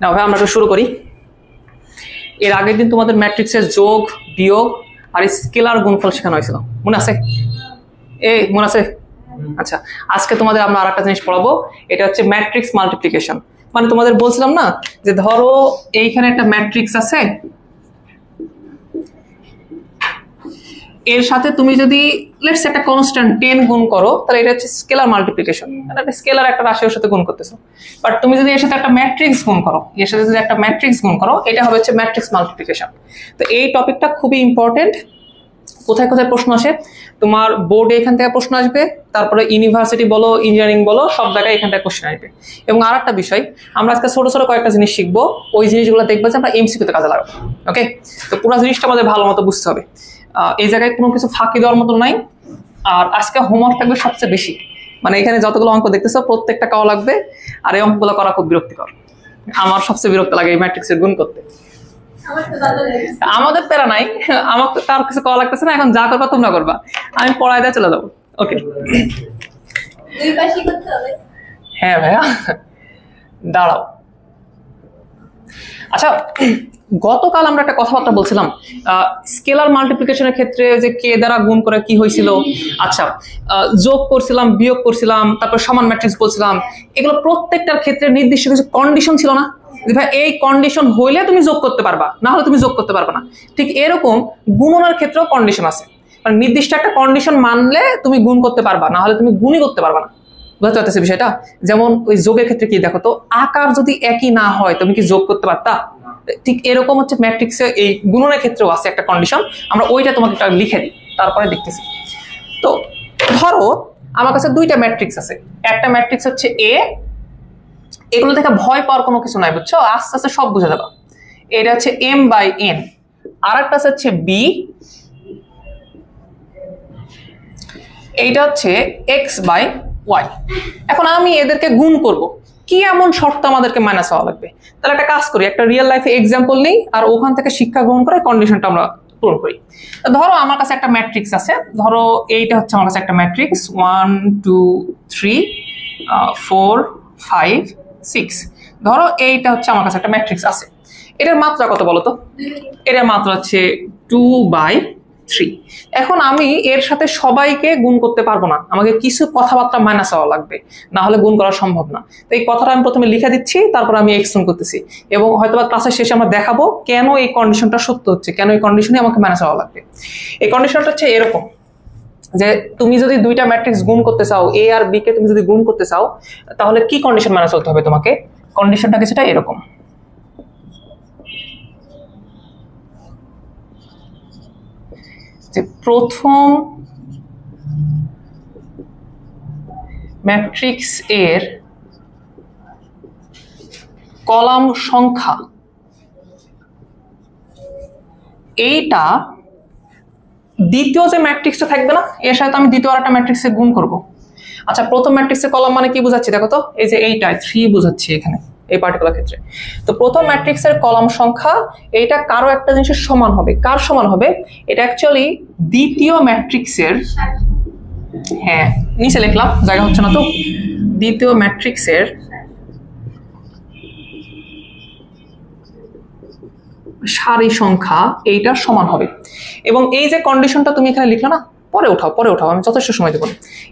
না ভাই আমরা শুরু করি। এর আগের দিন তোমাদের ম্যাট্রিক্সের যোগ বিয়োগ আর স্কেলার গুণফল শেখানো হয়েছিল, মনে আছে? মনে আছে? আচ্ছা, আজকে তোমাদের আমরা আরেকটা জিনিস পড়াবো, এটা হচ্ছে ম্যাট্রিক্স মাল্টিপ্লিকেশন। মানে তোমাদের বলছিলাম না যে ধরো এইখানে একটা ম্যাট্রিক্স আছে, এর সাথে তুমি যদি লেটস একটা কনস্ট্যান্ট 10 গুণ করো, তাহলে এটা হচ্ছে স্কেলার মাল্টিপ্লিকেশন। মানে একটা স্কেলার একটা রাশির সাথে গুণ করতেছো। বাট তুমি যদি এর সাথে একটা ম্যাট্রিক্স গুণ করো, এর সাথে যদি একটা ম্যাট্রিক্স গুণ করো, এটা হবে হচ্ছে ম্যাট্রিক্স মাল্টিপ্লিকেশন। তো এই টপিকটা খুবই ইম্পর্টেন্ট। কোথায় কোথায় প্রশ্ন আসে তোমার বোর্ডে, এখান থেকে প্রশ্ন আসবে, তারপরে ইউনিভার্সিটি বলো ইঞ্জিনিয়ারিং বলো সব জায়গায় এখান থেকে কোশ্চেন আসবে। এবং আর একটা বিষয়, আমরা আজকে ছোট ছোট কয়েকটা জিনিস শিখবো, ওই জিনিসগুলো দেখবো যে আমরা এমসিকিউতে কাজে লাগাবো। ওকে, তো পুরো জিনিসটা আমাদের ভালো মতো বুঝতে হবে। এই জায়গায় কোনো কিছু ফাঁকি দেওয়ার মতো নাই। আর আজকে হোমওয়ার্ক থাকবে সবচেয়ে বেশি, মানে এখানে যতগুলো অঙ্ক দেখতেছো প্রত্যেকটা কাও লাগবে। আর এই অঙ্কগুলো করা খুব বিরক্তিকর, আমার সবচেয়ে বিরক্ত লাগে এই ম্যাট্রিক্সের গুণ করতে। আমাদের প্যারা নাই, আমার তার কিছু কল লাগতেছে না, এখন যা করবা তোমরা করবা, আমি পড়ায় দিয়ে চলে যাবো। ওকে, হ্যাঁ ভাইয়া দাঁড়াও। আচ্ছা, গতকাল আমরা একটা কথাবার্তা বলছিলাম স্কেলার মাল্টিপ্লিকেশনের ক্ষেত্রে যে কে দ্বারা গুণ করে কি হয়েছিল। আচ্ছা, যোগ করছিলাম, বিয়োগ করছিলাম, তারপর সমান ম্যাট্রিক্স বলছিলাম। এগুলো প্রত্যেকটার ক্ষেত্রে নির্দিষ্ট কিছু কন্ডিশন ছিল না, ভাই এই কন্ডিশন হইলে তুমি যোগ করতে পারবা, না হলে তুমি যোগ করতে পারবা না। ঠিক এরকম গুণনের ক্ষেত্রেও কন্ডিশন আছে, মানে নির্দিষ্ট একটা কন্ডিশন মানলে তুমি গুণ করতে পারবা, না হলে তুমি গুণই করতে পারবা না। বুঝতে পারতেছি বিষয়টা? যেমন ওই যোগের ক্ষেত্রে কি দেখো তো, আকার যদি একই না হয় তুমি কি যোগ করতে পারতা? ঠিক এরকম হচ্ছে ম্যাট্রিক্সে এই গুণনের ক্ষেত্রেও আছে একটা কন্ডিশন, আমরা ওইটা তোমাকে লিখে দিই, তারপরে দেখতেছি। তো ধরো আমার কাছে দুইটা ম্যাট্রিক্স আছে, একটা ম্যাট্রিক্স হচ্ছে এ, এগুলো দেখে ভয় পাওয়ার কোনো কিছু নাই, বুঝছো? আস্তে আস্তে সব বুঝে যাবে। এটা হচ্ছে m/n, আর একটা হচ্ছে বি, এইটা হচ্ছে x/y। এখন আমি এদেরকে গুণ করব, কি এমন শর্ত আমাদেরকে মাইনাস হওয়া লাগবে? তাহলে একটা কাজ করি, একটা রিয়েল লাইফে এক্সাম্পল নেই, আর ওখান থেকে শিক্ষা গ্রহণ করে কন্ডিশনটা আমরা পূরণ করি। ধরো আমার কাছে একটা ম্যাট্রিক্স আছে, ধরো এইটা হচ্ছে আমার কাছে একটা ম্যাট্রিক্স 1 2 3 4 5 6। ধরো এইটা হচ্ছে আমার কাছে একটা ম্যাট্রিক্স আছে, এটার মাত্রা কত বলো তো? এটার মাত্রা হচ্ছে 2/3। এখন আমি এর সাথে সবাইকে গুণ করতে পারবো না, আমাকে কিছু কথাবার্তা মাইনাস হওয়া লাগবে, না হলে গুণ করা সম্ভব না। তো এই কথাটা আমি প্রথমে লিখে দিচ্ছি, তারপর আমি এক্সপ্লেন করতেছি, এবং হয়তোবা ক্লাসের শেষে আমরা দেখাবো কেন এই কন্ডিশনটা সত্য হচ্ছে, কেন এই কন্ডিশনে আমাকে মাইনাস হওয়া লাগবে। এই কন্ডিশনটা হচ্ছে এরকম যে তুমি যদি দুইটা ম্যাট্রিক্স গুণ করতে চাও, এ আর বি কে তুমি যদি গুণ করতে চাও, তাহলে কি কন্ডিশন মাইনাস হতে হবে তোমাকে? কন্ডিশনটা কিছুটা এরকম, যে প্রথম ম্যাট্রিক্স এর কলাম সংখ্যা এইটা দ্বিতীয় যে ম্যাট্রিক্সটা থাকবে না, এর সাথে আমি দ্বিতীয় আরেকটা ম্যাট্রিক্সে গুণ করব। আচ্ছা, প্রথম ম্যাট্রিক্সের কলাম মানে কি বোঝাচ্ছি দেখো তো, এই যে এইটা 3 বোঝাচ্ছি এখানে এই পার্টিকুলার ক্ষেত্রে। তো প্রথম ম্যাট্রিক্সের কলাম সংখ্যা এইটা কারো একটা জিনিসের সমান হবে। কার সমান হবে? এটা অ্যাকচুয়ালি দ্বিতীয় ম্যাট্রিক্সের, হ্যাঁ নিচে লিখলাম, জায়গা হচ্ছে না তো, দ্বিতীয় ম্যাট্রিক্সের সারি সংখ্যা এইটার সমান হবে। এবং এই যে কন্ডিশনটা তুমি এখানে লিখলে না, পরে উঠাও, আমি যথেষ্ট সময় দেবো।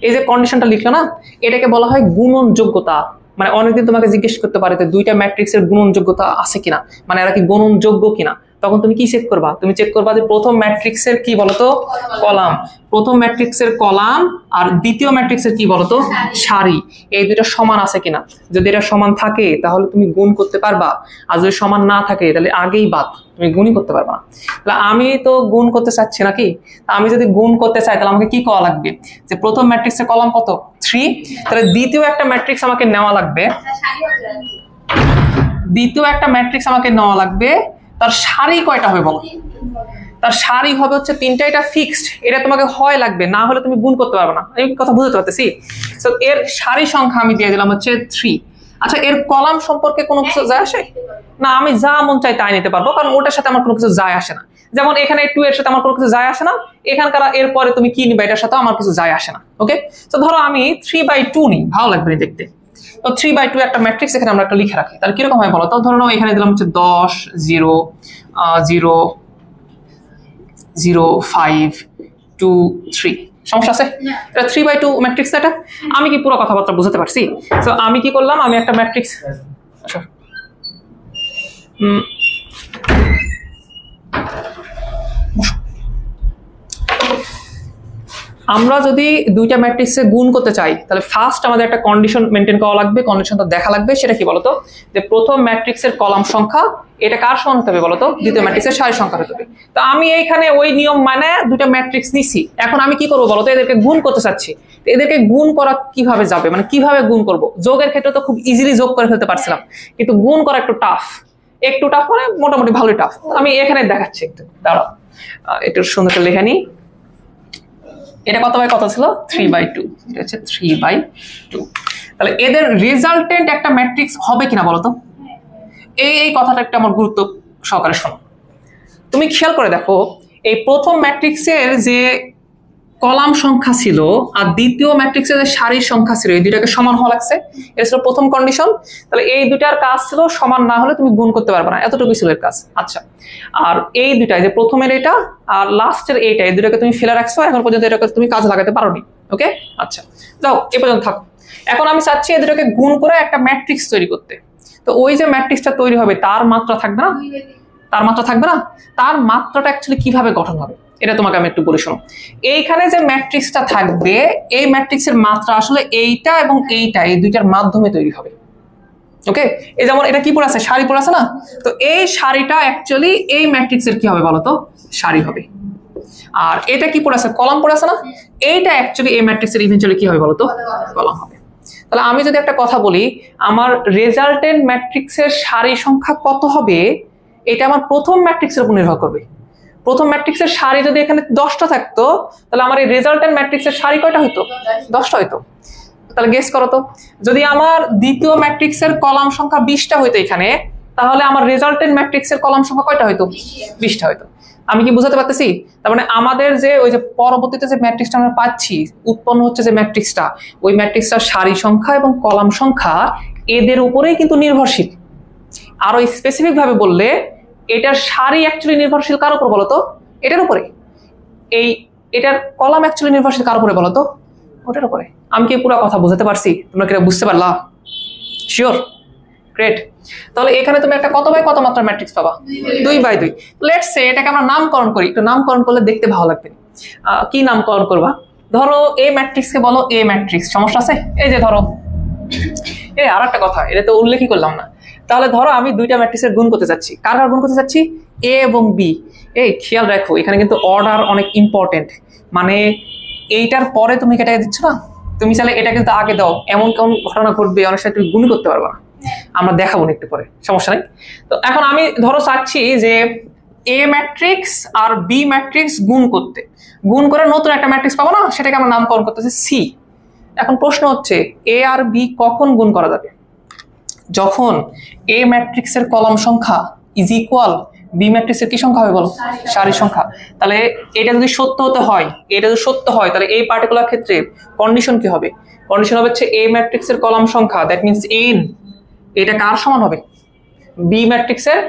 এই যে কন্ডিশনটা লিখলে না, এটাকে বলা হয় গুণনযোগ্যতা। মানে অনেকদিন তোমাকে জিজ্ঞেস করতে পারে যে দুইটা ম্যাট্রিক্সের গুণনযোগ্যতা আছে কিনা, মানে এরা কি গুণনযোগ্য কিনা। তখন তুমি কি চেক করবা? তুমি চেক করবা যে প্রথম ম্যাট্রিক্সের কি বলতো, কলাম, প্রথম ম্যাট্রিক্সের কলাম আর দ্বিতীয় ম্যাট্রিক্সের কি বলতো, সারি, এই দুইটা সমান আছে কিনা। যদি এটা সমান থাকে তাহলে তুমি গুণ করতে পারবা, আর যদি সমান না থাকে তাহলে আগেই বাদ, তুমি গুণই করতে পারবা না। তাহলে আমি তো গুণ করতে চাচ্ছি নাকি, আমি যদি গুণ করতে চাই তাহলে আমাকে কি করা লাগবে? যে প্রথম ম্যাট্রিক্সের কলাম কত 3, তাহলে দ্বিতীয় একটা ম্যাট্রিক্স আমাকে নেওয়া লাগবে, তার সারি কয়টা হবে বলো? তার সারি হবে হচ্ছে 3টা, এটা ফিক্সড, এটা তোমাকে হয় লাগবে, না হলে তুমি গুণ করতে পারবে না। এই কথা বুঝতে পারতেছি? তো এর সারি সংখ্যা আমি দিয়ে দিলাম হচ্ছে 3। আচ্ছা, এর কলাম সম্পর্কে কোনো কিছু যায় আসে না, আমি যা মন চাই তাই নিতে পারবো, কারণ ওটার সাথে আমার কোনো কিছু যায় আসে না। যেমন এখানে 2 এর সাথে আমার কোনো কিছু যায় আসে না, এখানকার এরপরে তুমি কি নিবা এটার সাথে আমার কিছু যায় আসে না। ওকে, তো ধরো আমি 3/2 নিই, ভালো লাগবে না দেখতে। তো 3/2 একটা ম্যাট্রিক্স এখানে আমরা একটা লিখে রাখি, তাহলে কিরকম হয় বলো তো? ধরো নাও এখানে দিলাম হচ্ছে 10 0 0 0 5 2 3, সমস্যা আছে? এটা 3/2 ম্যাট্রিক্স। এটা আমি কি পুরো কথাবার্তা বুঝাতে পারছি? তো আমি কি করলাম, আমি একটা ম্যাট্রিক্স, আমরা যদি দুইটা ম্যাট্রিক্সে গুণ করতে চাই তাহলে ফার্স্ট আমাদের একটা কন্ডিশন মেনটেন করা লাগবে, কন্ডিশনটা দেখা লাগবে। সেটা কি বলতো? যে প্রথম ম্যাট্রিক্সের কলাম সংখ্যা এটা কার সমান হতে হবে বলতো? দ্বিতীয় ম্যাট্রিক্সের সারি সংখ্যা হতে হবে। তো আমি এইখানে ওই নিয়ম মানে দুইটা ম্যাট্রিক্স নিছি, এখন আমি কি করবো বলতো? এদেরকে গুণ করতে চাচ্ছি। এদেরকে গুণ করা কিভাবে যাবে, মানে কিভাবে গুণ করব? যোগের ক্ষেত্রে তো খুব ইজিলি যোগ করে ফেলতে পারছিলাম, কিন্তু গুণ করা একটু টাফ। একটু টাফ মানে মোটামুটি ভালোই টাফ। আমি এখানে দেখাচ্ছি, একটু দাঁড়াও, একটু সুন্দর করে লেখা নিই। এটা কত বাই কত ছিল? 3/2। এটা হচ্ছে 3/2। তাহলে এদের রেজাল্টেন্ট একটা ম্যাট্রিক্স হবে কিনা বলতো? এই কথাটা একটা আমার গুরুত্ব সহকারে শোনো। তুমি খেয়াল করে দেখো, এই প্রথম ম্যাট্রিক্সের যে কলাম সংখ্যা ছিল আর দ্বিতীয় ম্যাট্রিক্সের যে সারির সংখ্যা ছিল, এই দুটাকে সমান হওয়া লাগছে। এটা ছিল প্রথম কন্ডিশন। তাহলে এই দুটার কাজ ছিল সমান না হলে তুমি গুণ করতে পারবে না, এতটুকুই ছিল এর কাজ। আচ্ছা, আর এই দুটাই যে প্রথমের এটা আর লাস্টের এইটা, এই দুটাকে তুমি ফেলে রাখছো, এখন পর্যন্ত এটাকে তুমি কাজে লাগাতে পারোনি। ওকে, আচ্ছা যাও এ পর্যন্ত থাকো। এখন আমি চাচ্ছি এই দুটাকে গুণ করে একটা ম্যাট্রিক্স তৈরি করতে। তো ওই যে ম্যাট্রিক্সটা তৈরি হবে তার মাত্রা থাকবে না? তার মাত্রা থাকবে না? তার মাত্রাটা অ্যাকচুয়ালি কিভাবে গঠন হবে এটা তোমাকে আমি একটু বলে শোনো। এইখানে যে ম্যাট্রিক্সটা থাকবে, এই ম্যাট্রিক্সের মাত্রা আসলে এইটা এবং এইটা, এই দুইটার মাধ্যমে তৈরি হবে। ওকে, এই যেমন এটা কি পড়ে আছে? সারি পড়ে আছে না? তো এই সারিটা অ্যাকচুয়ালি এই ম্যাট্রিক্সের কি হবে বলতো? সারি হবে। আর এটা কি পড়ে আছে? কলাম পড়ে আছে না? এইটা অ্যাকচুয়ালি এই ম্যাট্রিক্সের ইভেন্চুয়ালি কি হবে বলতো? কলাম হবে। তাহলে আমি যদি একটা কথা বলি, আমার রেজাল্টেন্ট ম্যাট্রিক্সের সারি সংখ্যা কত হবে, এটা আমার প্রথম ম্যাট্রিক্সের উপর নির্ভর করবে। প্রথম ম্যাট্রিক্সের সারি যদি এখানে 10টা থাকতো, তাহলে আমার এই রেজাল্টেন্ট ম্যাট্রিক্সের সারি কয়টা হইতো? 10টা হইতো। তাহলে গেস করো তো, যদি আমার দ্বিতীয় ম্যাট্রিক্সের কলাম সংখ্যা 20টা হইতো এখানে, তাহলে আমার রেজাল্টেন্ট ম্যাট্রিক্সের কলাম সংখ্যা কয়টা হইতো? 20টা হইতো। আমি কি বুঝাতে পারতেছি? তার মানে আমাদের যে ওই যে পরবর্তীতে যে ম্যাট্রিক্সটা আমরা পাচ্ছি, উৎপন্ন হচ্ছে যে ম্যাট্রিক্সটা, ওই ম্যাট্রিক্সটার সারি সংখ্যা এবং কলাম সংখ্যা এদের উপরেই কিন্তু নির্ভরশীল। আরো স্পেসিফিক ভাবে বললে, এটার সারি অ্যাকচুয়ালি নির্ভরশীল কার উপর বলতো? এটার উপরে। এটার কলাম অ্যাকচুয়ালি নির্ভরশীল কার উপরে বলতো? ওটার উপরে। আমি কি পুরো কথা বুঝতে পারছি? তোমরা কি বুঝতে পারলা? শিওর? গ্রেট। তাহলে এখানে তুমি একটা কত বাই কত মাত্রার ম্যাট্রিক্স পাবা? 2/2। লেটস সে এটাকে আমরা নামকরণ করি, একটু নামকরণ করলে দেখতে ভালো লাগবে। কি নামকরণ করবা? ধরো এ ম্যাট্রিক্সকে বলো এ ম্যাট্রিক্স, সমস্যা আছে? এই যে ধরো, এই আর একটা কথা, এটা তো উল্লেখই করলাম না। তাহলে ধরো আমি দুইটা ম্যাট্রিক্সের গুণ করতে চাচ্ছি। কার গুণ করতে চাচ্ছি? এ এবং বি। এই খেয়াল রাখো, এখানে কিন্তু অর্ডার অনেক ইম্পর্টেন্ট। মানে এইটার পরে তুমি এটাকে দিচ্ছ না, তুমি চাইলে এটা কিন্তু আগে দাও, এমন কেমন ঘটনা ঘটবে অনেক সময় তুমি গুণ করতে পারবে না। আমরা দেখাবো না একটু পরে, সমস্যা নেই। তো এখন আমি ধরো চাচ্ছি যে এ ম্যাট্রিক্স আর বি ম্যাট্রিক্স গুণ করতে, গুণ করে নতুন একটা ম্যাট্রিক্স পাবো না, সেটাকে আমরা নামকরণ করতেছি সি। এখন প্রশ্ন হচ্ছে এ আর বি কখন গুণ করা যাবে? যখন এ ম্যাট্রিক্সের কলাম সংখ্যা ইজ ইকুয়াল বি ম্যাট্রিক্সের কি সংখ্যা হবে বলো? সারি সংখ্যা। তাহলে এটা যদি সত্য হতে হয়, এটা যদি সত্য হয়, তাহলে এই পার্টিকুলার ক্ষেত্রে কন্ডিশন কি হবে? কন্ডিশন হবে হচ্ছে এ ম্যাট্রিক্সের কলাম সংখ্যা, দ্যাট মিন্স এন, এটা কার সমান হবে? বি ম্যাট্রিক্সের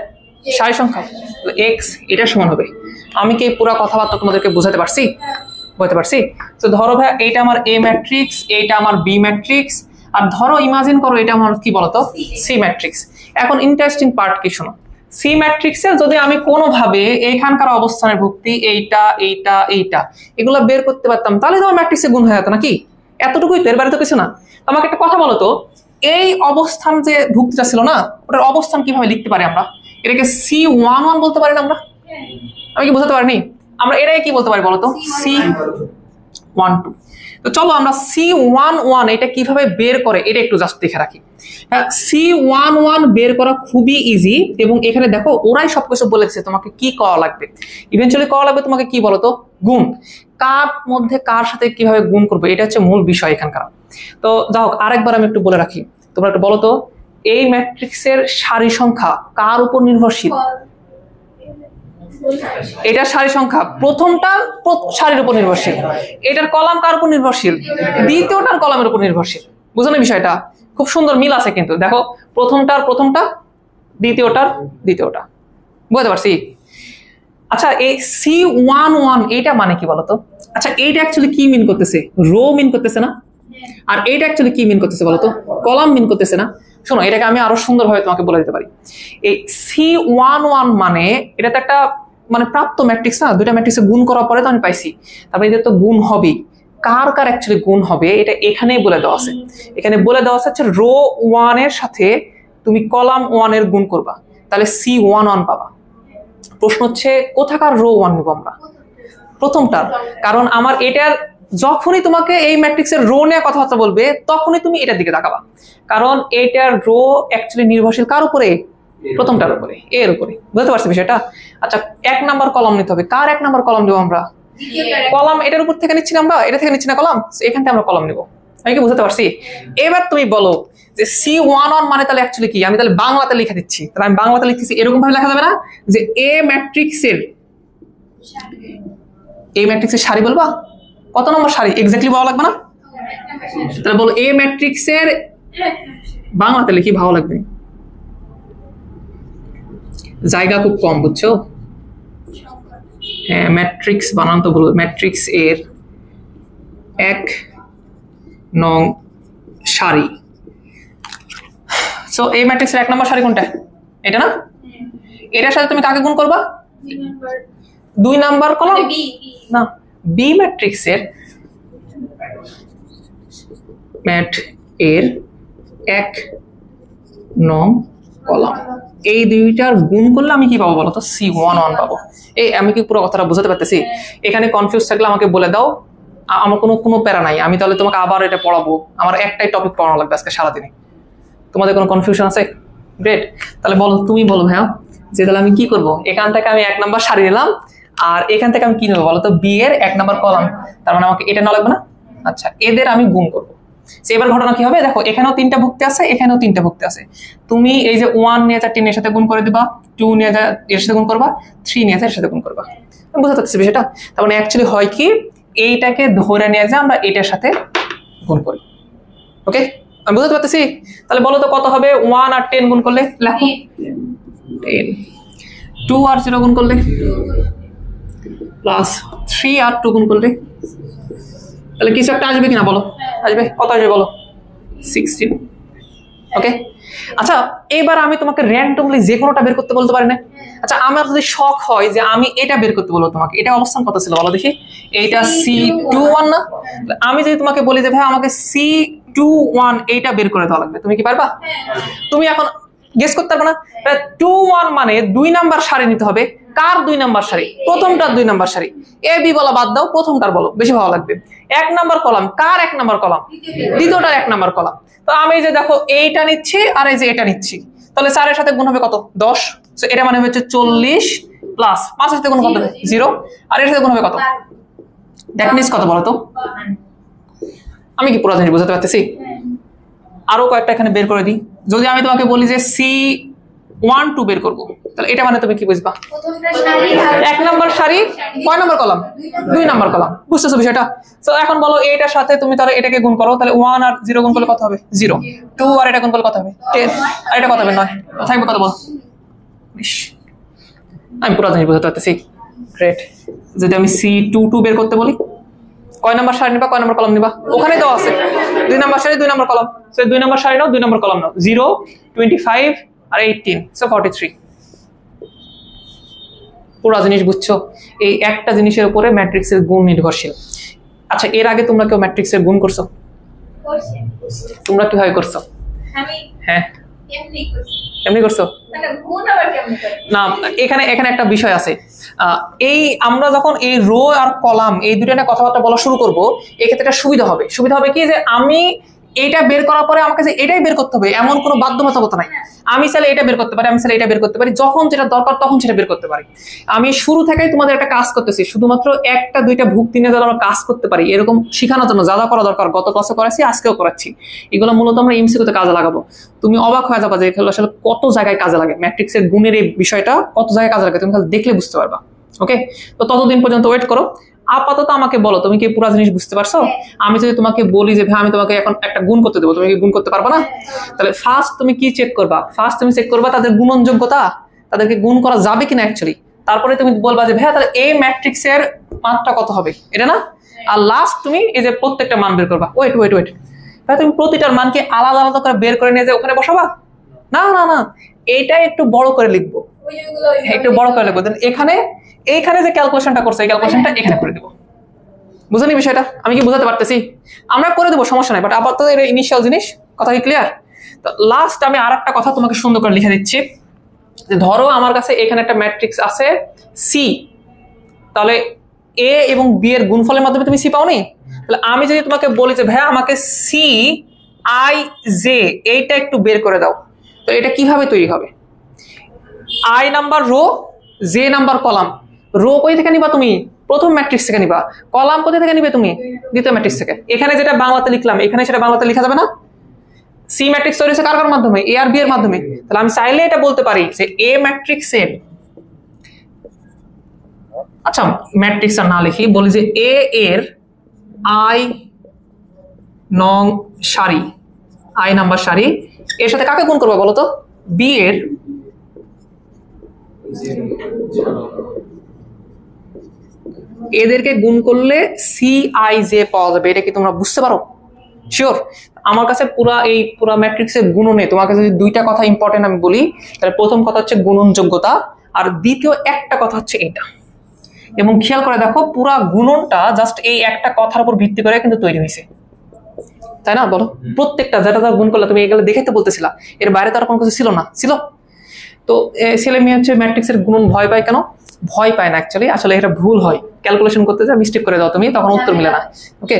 সারি সংখ্যা এক্স, এটা সমান হবে। আমি কি পুরো কথাবার্তা তোমাদেরকে বোঝাতে পারছি? বুঝতে পারছি? তো ধরো ভাই এইটা আমার এ ম্যাট্রিক্স, এইটা আমার বি ম্যাট্রিক্স, আর ধরো ইমাজিন করো এটা আমার কি বলতো? C matrix. এখন ইন্টারেস্টিং পার্ট কি শোনো, সি ম্যাট্রিক্সে যদি আমি কোনোভাবে এখানকার অবস্থানের ভুক্তি এইটা এইটা এইটা এগুলো বের করতে পারতাম, তাহলে তোমার ম্যাট্রিক্সে গুণ হয়ে যেত নাকি? এতটুকুই তো, এর বাইরে তো কিছু না। আমাকে একটা কথা বলো তো, এই অবস্থান যে ভুক্তিটা ছিল না, ওটার অবস্থান কিভাবে লিখতে পারি আমরা? এটাকে C11 বলতে পারি না আমরা? আমি কি বোঝাতে পারিনি? আমরা এটাকে কি বলতে পারি বলতো? C12। তো চলো আমরা C11 এটা কিভাবে বের করে এটা একটু জাস্ট দেখে রাখি। C11 বের করা খুবই ইজি, এবং এখানে দেখো ওরাই সবকিছু বলেছে তোমাকে কি করা লাগবে। ইভেন্চুয়ালি করা লাগবে তোমাকে কি বলতো? গুণ। কার মধ্যে কার সাথে কিভাবে গুণ করবে, এটা হচ্ছে মূল বিষয় এখানকার। তো যাই হোক, আরেকবার আমি একটু বলে রাখি, তোমরা একটু বলো তো এই ম্যাট্রিক্সের সারি সংখ্যা কার উপর নির্ভরশীল? এটার সারি সংখ্যা প্রথমটা সারির উপর নির্ভরশীল, এটার কলাম কার উপর নির্ভরশীল? দ্বিতীয়টার কলামের উপর নির্ভরশীল। বুঝো না বিষয়টা? খুব সুন্দর মিল আছে কিন্তু দেখো, প্রথমটা দ্বিতীয়টা বুঝতে পারছি। আচ্ছা এই C11 এইটা মানে কি বলতো? আচ্ছা এইটা অ্যাকচুয়ালি কি মিন করতেছে? রো মিন করতেছে না? আর এইটা অ্যাকচুয়ালি কি মিন করতেছে বলতো? কলাম মিন করতেছে না? শোনো এটাকে আমি আরো সুন্দরভাবে তোমাকে বলে দিতে পারি। এই C11 মানে এটা তো একটা মানে প্রাপ্ত ম্যাট্রিক্স না, দুইটা ম্যাট্রিক্সে গুণ করার পরে তো আমি পাইছি, তারপরে এদের তো গুণ হবে। কার অ্যাকচুয়ালি গুণ হবে এটা এখানেই বলে দেওয়া আছে। এখানে বলে দেওয়া আছে রো 1 এর সাথে তুমি কলাম 1 এর গুণ করবা, তাহলে C11 পাবা। প্রশ্ন হচ্ছে কোথাকার রো 1 নিব আমরা? প্রথমটার। কারণ আমার এটার যখনই তোমাকে এই ম্যাট্রিক্সের রো নিয়ে কথাবার্তা বলবে তখনই তুমি এটার দিকে তাকাবা, কারণ এটার রো অ্যাকচুয়ালি নির্ভরশীল কার উপরে? প্রথমটার উপরে, এর উপরে। বুঝতে পারছি বিষয়টা? আচ্ছা 1 নাম্বার কলাম নিতে হবে। কার 1 নাম্বার কলাম নেবো আমরা? কলাম এটার উপর থেকে নিচ্ছি না আমরা, এটা থেকে নিচ্ছি না কলাম, এখান থেকে আমরা কলাম নেবো। আমি কি বুঝতে পারছি? এবার তুমি বলো যে C11 মানে তাহলে অ্যাকচুয়ালি কি? আমি তাহলে বাংলাতে লিখে দিচ্ছি। তাহলে আমি বাংলাতে লিখতেছি, এরকম ভাবে লেখা যাবে না যে এ ম্যাট্রিক্সের সারি বলবা? কত নম্বর সারি এক্স্যাক্টলি বলা লাগবে না? তাহলে বলো এ ম্যাট্রিক্সের বাংলাতে লিখি, ভালো লাগবে। জায়গা খুব কম, বুঝছো? হ্যাঁ ম্যাট্রিক্স বানান তো বলো, ম্যাট্রিক্স এর 1 নং সারি। সো এই ম্যাট্রিক্সের 1 নম্বর সারি কোনটা? এটা না? এটার সাথে তুমি কাকে গুণ করবা? 2 নাম্বার কলাম না, বি ম্যাট্রিক্সের এর 1 নং কলাম। এই দুইটার গুণ করলে আমি কি পাবো বলো তো? C11 পাবো। এই আমি কি পুরো কথাটা বুঝতে পারতেছি? এখানে কনফিউজ থাকলে আমাকে বলে দাও, আমার কোনো প্যারা নাই, আমি তাহলে তোমাকে আবার এটা পড়াবো। আমার একটাই টপিক পড়ানো লাগবে আজকে সারাদিনে। তোমাদের কোনো কনফিউশন আছে? গ্রেট, তাহলে বলো, তুমি বলো ভাইয়া যে তাহলে আমি কি করব? এখান থেকে আমি 1 নাম্বার সারি নিলাম, আর এখান থেকে আমি কি নেবো বলো তো? বি এর 1 নাম্বার কলাম। তার মানে আমাকে এটা না লাগবে না? আচ্ছা এদের আমি গুণ করবো। এবার ঘটনা কি হবে দেখো, এখানেও 3টা ভুক্তি আছে, এখানেও 3টা ভুক্তি আছে। তুমি এই যে 1 নিয়ে যা 3 এর সাথে গুণ করে দিবা, 2 নিয়ে যা এর সাথে গুণ করবা, 3 নিয়ে যা এর সাথে গুণ করবা। বুঝতে পারছি বিষয়টা? তার মানে অ্যাকচুয়ালি হয় কি, এইটাকে ধরে নিয়ে যা আমরা এটার সাথে গুণ করি। ওকে আমি বুঝতে পারতেছি? তাহলে বলো তো কত হবে 1 আর 10 গুণ করলে? লেখো 10। 2 আর 0 গুণ করলে প্লাস 3 আর 2 গুণ করলে তাহলে কিছু একটা আসবে কিনা বলো? আসবে। কত আসবে বলো? 16। ওকে আচ্ছা এবার আমি তোমাকে র্যান্ডমলি যে কোনোটা বের করতে বলতে পারি না? আচ্ছা আমার যদি শখ হয় যে আমি এটা বের করতে বলবো তোমাকে, এটা অবস্থান কত ছিল বলো দেখি? এইটা C21 না? আমি যদি তোমাকে বলি যে ভাই আমাকে C21 এইটা বের করে দেওয়া লাগবে, তুমি কি পারবা? তুমি এখন গেস করতে পারবে না? 21 মানে 2 নাম্বার সারি নিতে হবে। কার 2 নাম্বার সারি? প্রথমটার 2 নাম্বার সারি। এ বি বলা বাদ দাও, প্রথমটার বলো, বেশি ভালো লাগবে। 1 নাম্বার কলাম, কার 1 নাম্বার কলাম? দ্বিতীয়টার 1 number column. তো আমি যে দেখো এইটা নিচ্ছি আর এই যে এটা নিচ্ছি, তাহলে 4 এর সাথে গুণ হবে কত? 10। সো এটা মানে হচ্ছে 40 প্লাস 5 এর সাথে গুণ কত হবে? 0। আর এর সাথে গুণ হবে কত? দ্যাট মিন্স কত বলো তো? আমি কি পুরো জিনিস বুঝতে পারতেছি? আরো কয়েকটা এখানে বের করে দিই। যদি আমি তোমাকে বলি যে C12 বের করবো, তাহলে এটা মানে তুমি কি বুঝবা? 1 নাম্বার সারি, কয় নাম্বার কলাম? 2 number column. বুঝতেছো বিষয়টা? তো এখন বলো এইটার সাথে তুমি তাহলে এটাকে গুণ করো, তাহলে 1 আর 0 গুণ করলে কত হবে? 0। 2 আর এটা গুণ করলে কত হবে? 10। আর এটা কত হবে? 9। থাকবে কত বলো? আমি পুরো জিনিস বুঝতে পারতেছি। গ্রেট। যদি আমি C22 বের করতে বলি, কয় নাম্বার সারি নিবা, কয় নাম্বার কলাম নিবা? ওখানে দেওয়া আছে 2 নাম্বার সারি 2 নাম্বার কলাম। সো 2 নাম্বার সারি নাও, 2 নাম্বার কলাম নাও। 0, 25 আর 18, সো 43। পুরো জিনিস বুঝছো? এই একটা জিনিসের উপরে ম্যাট্রিক্সের গুণ নির্ভরশীল। আচ্ছা এর আগে তোমরা কেউ ম্যাট্রিক্সের গুণ করছো? তোমরা কিভাবে করছো? হ্যাঁ এমনি করছো না? এখানে একটা বিষয় আছে। এই আমরা যখন এই রো আর কলাম এই দুটো নিয়ে কথাবার্তা বলা শুরু করবো, এক্ষেত্রে একটা সুবিধা হবে কি যে আমি এইটা বের করার পরে আমাকে যে এটাই বের করতে হবে এমন কোনো বাধ্যবাধকতা নাই। আমি চাইলে এটা বের করতে পারি, আমি চাইলে এটা বের করতে পারি, যখন যেটা দরকার তখন সেটা বের করতে পারি। আমি শুরু থেকেই তোমাদের একটা কাজ করতেছি, শুধুমাত্র 1টা 2টা ভুক্তি নিয়ে যারা আমরা কাজ করতে পারি এরকম শেখানোর জন্য যা যা করা দরকার গত ক্লাসে করাচ্ছি, আজকেও করাচ্ছি। এগুলো মূলত আমরা এমসিকিউতে কাজে লাগাবো। তুমি অবাক হয়ে যাবা যে এগুলো আসলে কত জায়গায় কাজে লাগে। ম্যাট্রিক্সের গুণের এই বিষয়টা কত জায়গায় কাজে লাগে তুমি খালি দেখলে বুঝতে পারবা। ওকে তো ততদিন পর্যন্ত ওয়েট করো। আপাতত আমাকে বলো তুমি কি পুরো জিনিস বুঝতে পারছো? আমি যদি তোমাকে বলি যে ভাই আমি তোমাকে এখন একটা গুণ করতে দেবো, তুমি কি গুণ করতে পারবে না? তাহলে ফার্স্ট তুমি কি চেক করবা? ফার্স্ট তুমি চেক করবা তাদের গুণনযোগ্যতা, তাদেরকে গুণ করা যাবে কিনা অ্যাকচুয়ালি। তারপরে তুমি বলবা যে ভাইয়া তাহলে এই ম্যাট্রিক্সের মানটা কত হবে, এটা না? আর লাস্ট তুমি এই যে প্রত্যেকটা মান বের করবা। ওয়েট ওয়েট ওয়েট, ভাই তুমি প্রতিটার মানকে আলাদা আলাদা করে বের করে নিয়ে যে ওখানে বসাবা? না না না, এইটা একটু বড় করে লিখবো, একটু বড় করে লিখবো। এখানে এইখানে যে ক্যালকুলেশনটা করছে এই ক্যালকুলেশনটা এখানে করে দেবো। বুঝলি বিষয়টা? আমি কি বোঝাতে পারতেছি? আমরা করে দেবো, সমস্যা নাই, বাট আপাতত এটা ইনিশিয়াল জিনিস। কথা কি ক্লিয়ার? তো লাস্ট আমি আর একটা কথা তোমাকে সুন্দর করে লিখে দিচ্ছি, যে ধরো আমার কাছে এখানে একটা ম্যাট্রিক্স আছে সি, তাহলে এ এবং বি এর গুণফলের মাধ্যমে তুমি সি পাওনি? তাহলে আমি যদি তোমাকে বলি যে ভাইয়া আমাকে সি আই জে এইটা একটু বের করে দাও, তো এটা কিভাবে তৈরি হবে? I number row, J number column. Row কই থেকে নিবা তুমি? প্রথম ম্যাট্রিক্স থেকে নিবা। কলাম কোথা থেকে নিবে তুমি? দ্বিতীয় ম্যাট্রিক্স থেকে। এখানে যেটা বাংলাতে লিখলাম এখানে সেটা বাংলাতে লেখা যাবে না? সি ম্যাট্রিক্স তৈরি হচ্ছে কার কার মাধ্যমে? এ আর বি এর মাধ্যমে। তাহলে আমি চাইলে এটা বলতে পারি যে এ ম্যাট্রিক্সের, আচ্ছা ম্যাট্রিক্স আর না লিখি, বলি যে এ এর আই নং সারি, আই নাম্বার সারি, এর সাথে কাকে গুণ করবো বলো তো? বি এর এদেরকে গুণ করলে সি আই জে পাওয়া যাবে। এটা কি তোমরা বুঝতে পারো? শিওর? আমার কাছে পুরা ম্যাট্রিক্সের গুণনে তোমাকে যদি দুইটা কথা ইম্পর্টেন্ট আমি বলি, তাহলে প্রথম কথা হচ্ছে গুণনযোগ্যতা, আর দ্বিতীয় একটা কথা হচ্ছে এটা। এবং খেয়াল করে দেখো পুরা গুণনটা জাস্ট এই একটা কথার উপর ভিত্তি করে কিন্তু তৈরি হয়েছে, তাই না? বলো প্রত্যেকটা যেটা গুণ করলে তুমি এগুলো দেখে তো বলতেছিলা, এর বাইরে তো আর কোনো কিছু ছিল না, ছিল? তো ছেলে মেয়ে হচ্ছে ম্যাট্রিক্সের গুণন ভয় পায় কেন? ভয় পায় না অ্যাকচুয়ালি, আসলে এটা ভুল হয়, ক্যালকুলেশন করতে যা মিস্টেক করে দাও তুমি, তখন উত্তর মিলে না। ওকে,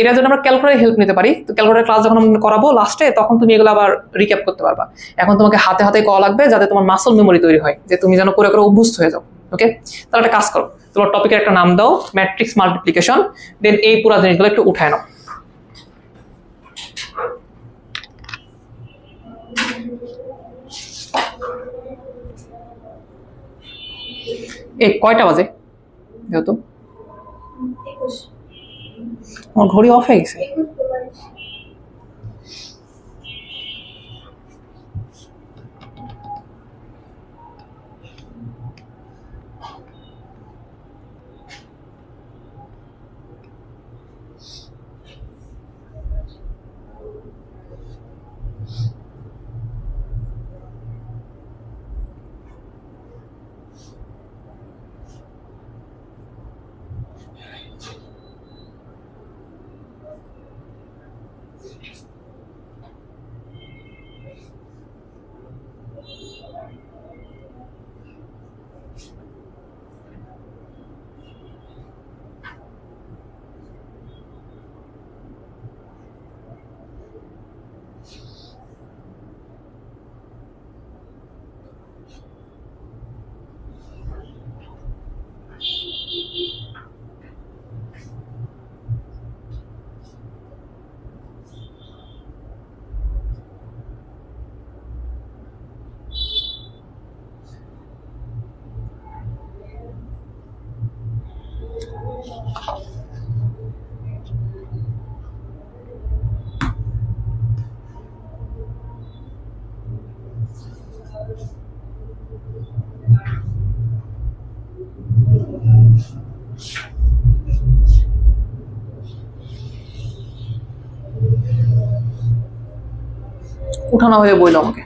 এটা যদি আমরা ক্যালকুলেটর হেল্প নিতে পারি, তো ক্যালকুলেটর ক্লাস যখন আমরা করাবো লাস্টে, তখন তুমি এগুলো আবার রিক্যাপ করতে পারবা। এখন তোমাকে হাতে হাতে করা লাগবে যাতে তোমার মাসল মেমোরি তৈরি হয়, যে তুমি যেন করে করে অভ্যস্ত হয়ে যাও। ওকে, তাহলে একটা কাজ করো, তোমার টপিকের একটা নাম দাও ম্যাট্রিক্স মাল্টিপ্লিকেশন, দেন এই পুরো জিনিসগুলো একটু উঠায় নাও। এই কয়টা বাজে যেহেতু আমার ঘড়ি অফ হয়ে গেছে। উঠানো হয়ে বইল আমাকে।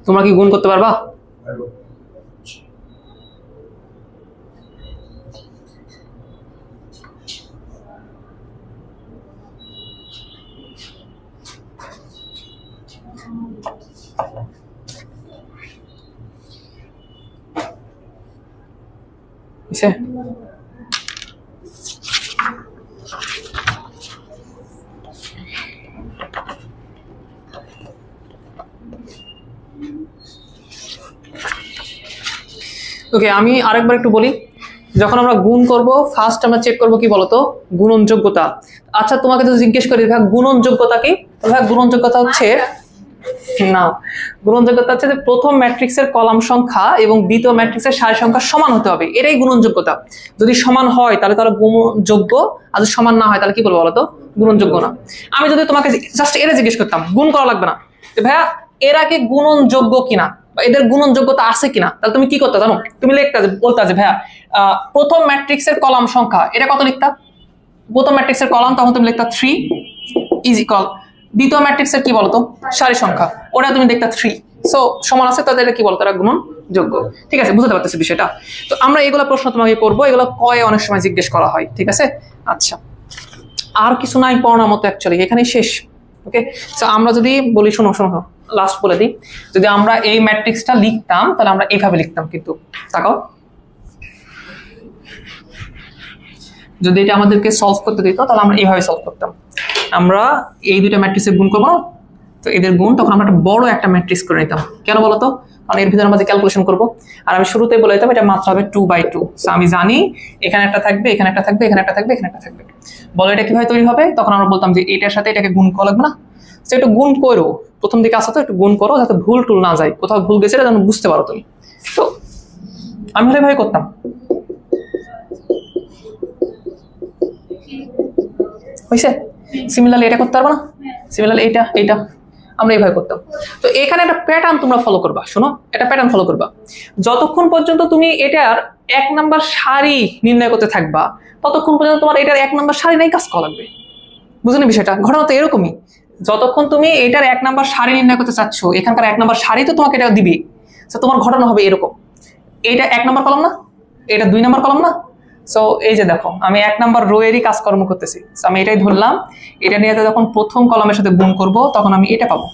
তোমরা কি গুণ করতে পারবা? ওকে, আমি আরেকবার একটু বলি। যখন আমরা গুণ করব ফার্স্ট আমরা চেক করব কি বলতো, গুণনযোগ্যতা। আচ্ছা তোমাকে যদি জিজ্ঞেস করি ভাই গুণনযোগ্যতা কি, ভাই গুণনযোগ্যতা হচ্ছে না, গুণনযোগ্যতা হচ্ছে যে প্রথম ম্যাট্রিক্সের কলাম সংখ্যা এবং দ্বিতীয় ম্যাট্রিক্সের সারি সংখ্যা সমান হতে হবে, এটাই গুণনযোগ্যতা। যদি সমান হয় তাহলে তারা গুণযোগ্য, আর যদি সমান না হয় তাহলে কি বলবো বলতো, গুণনযোগ্য না। আমি যদি তোমাকে জাস্ট এটা জিজ্ঞেস করতাম, গুণ করা লাগবে না, ভাইয়া এরা কি গুণনযোগ্য কিনা বা এদের গুণনযোগ্যতা আছে কিনা, তাহলে তুমি কি করতে জানো, তুমি লিখতে বলতে যে ভাইয়া প্রথম ম্যাট্রিক্সের কলাম সংখ্যা এটা কত লিখতা, প্রথম ম্যাট্রিক্সের কলাম তখন তুমি লিখতা 3 ইজ ইকুয়াল, দ্বিতীয় ম্যাট্রিক্সের কি বলতো সারি সংখ্যা ওটা তুমি দেখতা 3, সো সমান আছে, তাদের কি বলতো, তারা গুণনযোগ্য। ঠিক আছে, বুঝতে পারতেছি বিষয়টা। তো আমরা এগুলো প্রশ্ন তোমাকে করবো, এগুলো কয়ে অনেক সময় জিজ্ঞেস করা হয়। ঠিক আছে, আচ্ছা আর কিছু নাই পড়ানোর মতো অ্যাকচুয়ালি, এখানেই শেষ। ওকে, তো আমরা যদি বলি, শোনো শোনো লাস্ট বলে দিই, যদি আমরা এই ম্যাট্রিক্সটা লিখতাম তাহলে আমরা এইভাবে লিখতাম, কিন্তু তাকাও, যদি এটা আমাদেরকে সলভ করতে দিত তাহলে আমরা এইভাবে সলভ করতাম। আমরা এই দুইটা ম্যাট্রিক্সের গুণ করবো, তো এদের গুণ তখন আমরা একটা বড় একটা ম্যাট্রিক্স করে নিতাম। কেন বলতো, কারণ এর ভিতরে আমরা যে ক্যালকুলেশন করবো, আর আমি শুরুতেই বলে দিতাম এটা মাত্রা হবে 2/2। সো আমি জানি এখানে একটা থাকবে, এখানে একটা থাকবে, এখানে একটা থাকবে, এখানে একটা থাকবে। বলো এটা কিভাবে তৈরি হবে, তখন আমরা বলতাম যে এটার সাথে এটাকে গুণ করা লাগবে না, তো একটু গুণ করো, প্রথম দিকে আসো তো একটু গুণ করো, যাতে ভুল টুল না যায়, কোথাও ভুল গেছে যেন বুঝতে পারো তুমি। তো আমি হলে ভাই করতাম, হয়েছে। সিমিলারলি এটা করতে পারবো না, সিমিলারলি এইটা এইটা আমরা এইভাবে করতাম। তো এখানে একটা প্যাটার্ন তোমরা ফলো করবা, শোনো এটা প্যাটার্ন ফলো করবা, যতক্ষণ পর্যন্ত তুমি এটার 1 নাম্বার সারি নির্ণয় করতে থাকবা ততক্ষণ পর্যন্ত তোমার এটার 1 নাম্বার সারি নাই কাজ করা লাগবে। বুঝলি বিষয়টা, ঘটনা তো এরকমই, যতক্ষণ তুমি এটার 1 নাম্বার সারি নির্ণয় করতে চাচ্ছ, এখানকার 1 নাম্বার সারি তো তোমাকে এটা দিবে, তো তোমার ঘটনা হবে এরকম, এইটা 1 নাম্বার কলাম না, এটা 2 নাম্বার কলাম না, সো এই যে দেখো আমি 1 নাম্বার রো এরই কাজকর্ম করতেছি, আমি এটাই ধরলাম, এটা নিয়ে যখন প্রথম কলামের সাথে গুণ করব তখন আমি এটা পাবো,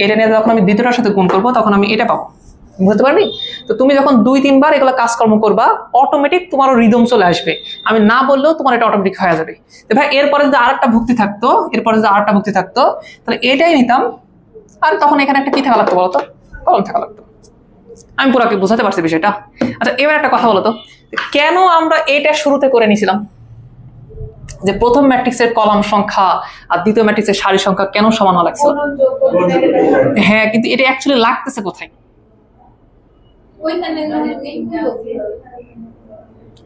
এটা নিয়ে যখন আমি দ্বিতীয়টার সাথে গুণ করব তখন আমি এটা পাবো। বুঝতে পারবি? তো তুমি যখন 2-3 বার এগুলো কাজকর্ম করবা অটোমেটিক তোমারও রিদম চলে আসবে, আমি না বললেও তোমার এটা অটোমেটিক হয়ে যাবে। তো ভাই এরপরে যদি আরেকটা ভুক্তি থাকতো, তাহলে এটাই নিতাম, আর তখন এখানে একটা কি থাকা লাগতো বলতো, কলম থাকা লাগতো। আমি পুরো কি বোঝাতে পারছি বিষয়টা? আচ্ছা এবার একটা কথা বলতো, কেন আমরা এটা শুরুতে করে নিয়েছিলাম যে প্রথম ম্যাট্রিক্সের কলাম সংখ্যা আর দ্বিতীয় ম্যাট্রিক্সের সারি সংখ্যা কেন সমান হওয়া লাগছে? হ্যাঁ, কিন্তু এটা অ্যাকচুয়ালি লাগতেছে কোথায়,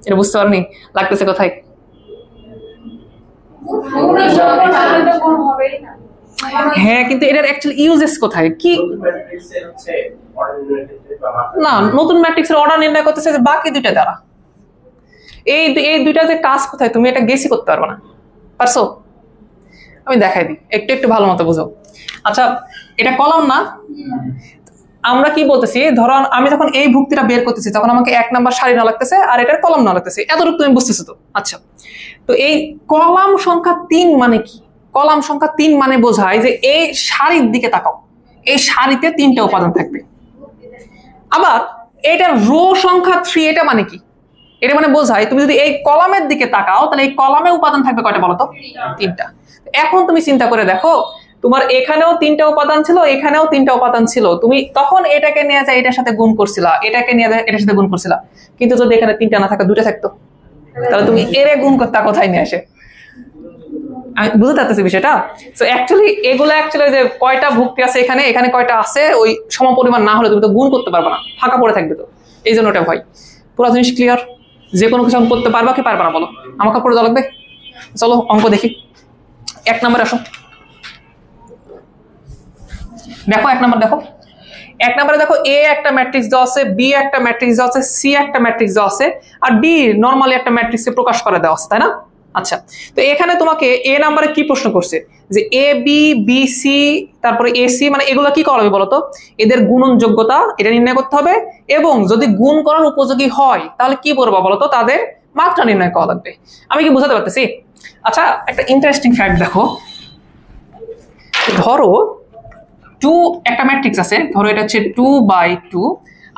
এটা বুঝতে পারনি লাগতেছে কোথায়? হ্যাঁ, কিন্তু এটার অ্যাকচুয়ালি ইউজেস কোথায়? কি না, নতুন ম্যাট্রিক্সের অর্ডার নির্ণয় করতেছে যে বাকি দুইটা দ্বারা, এই দুইটা যে কাজ কোথায় তুমি এটা গেসই করতে পারবে না, পারছো? আমি দেখাই দিই, একটু একটু ভালো মতো বুঝো। আচ্ছা এটা কলাম না, আমরা কি বলতেছি, ধরো আমি যখন এই ভুক্তিটা বের করতেছি তখন আমাকে 1 নাম্বার সারি না লাগতেছে আর এটার কলাম না লাগতেছে, এতটুকু তুমি বুঝতেছো তো? আচ্ছা, তো এই কলাম সংখ্যা 3 মানে কি? কলাম সংখ্যা 3 মানে বোঝায় যে এই সারির দিকে তাকাও, এই সারিতে 3টা উপাদান থাকবে। আবার এটা রো সংখ্যা 3 এটা মানে কি? এটা মানে বোঝায় তুমি যদি এই কলামের দিকে তাকাও তাহলে এই কলামে উপাদান থাকবে কয়টা বলো তো? 3টা। এখন তুমি চিন্তা করে দেখো, তোমার এখানেও 3টা উপাদান ছিল, এখানেও 3টা উপাদান ছিল, তুমি তখন এটাকে নিয়ে যায় এটার সাথে গুণ করছিলা, এটাকে নিয়ে যায় এটার সাথে গুণ করছিলা, কিন্তু যদি এখানে 3টা না থাকা 2টা থাকতো তাহলে তুমি এরে গুণ করতে কোথায় নিয়ে আসে? আমি বুঝতে পারতেছি বিষয়টা। সো অ্যাকচুয়ালি এগুলো অ্যাকচুয়ালি যে কয়টা ভুক্তি আছে এখানে, এখানে কয়টা আছে, ওই সমপরিমাণ না হলে তুমি তো গুণ করতে পারবে না, ফাঁকা পড়ে থাকবে, তো এই জন্য ওটা হয়। পুরো জিনিস ক্লিয়ার? যে কোনো কিছু করতে পারবা কি পারবা না বলো? আমাকে পড়ে দেওয়া লাগবে। চলো অঙ্ক দেখি, 1 নম্বরে আসো, দেখো 1 নম্বর দেখো, 1 নম্বরে দেখো এ একটা ম্যাট্রিক্স দেওয়া আছে, বি একটা ম্যাট্রিক্স দেওয়া আছে, সি একটা ম্যাট্রিক্স দেওয়া আছে, আর ডি নর্মালি একটা ম্যাট্রিক্সে প্রকাশ করে দেওয়া আছে, তাই না? আচ্ছা, তো এখানে তোমাকে এ নাম্বারে কি প্রশ্ন করছে যে এ বি বি সি তারপরে এ সি, মানে এগুলো কি করা হবে বলতো? এদের গুণনযোগ্যতা এটা নির্ণয় করতে হবে, এবং যদি গুণ করার উপযোগী হয় তাহলে কি করবো বলতো? তাদের মাত্রা নির্ণয় করা লাগবে। আমি কি বুঝাতে পারতেছি? আচ্ছা, একটা ইন্টারেস্টিং ফ্যাক্ট দেখো, ধরো একটা ম্যাট্রিক্স আছে, ধরো এটা হচ্ছে 2/2,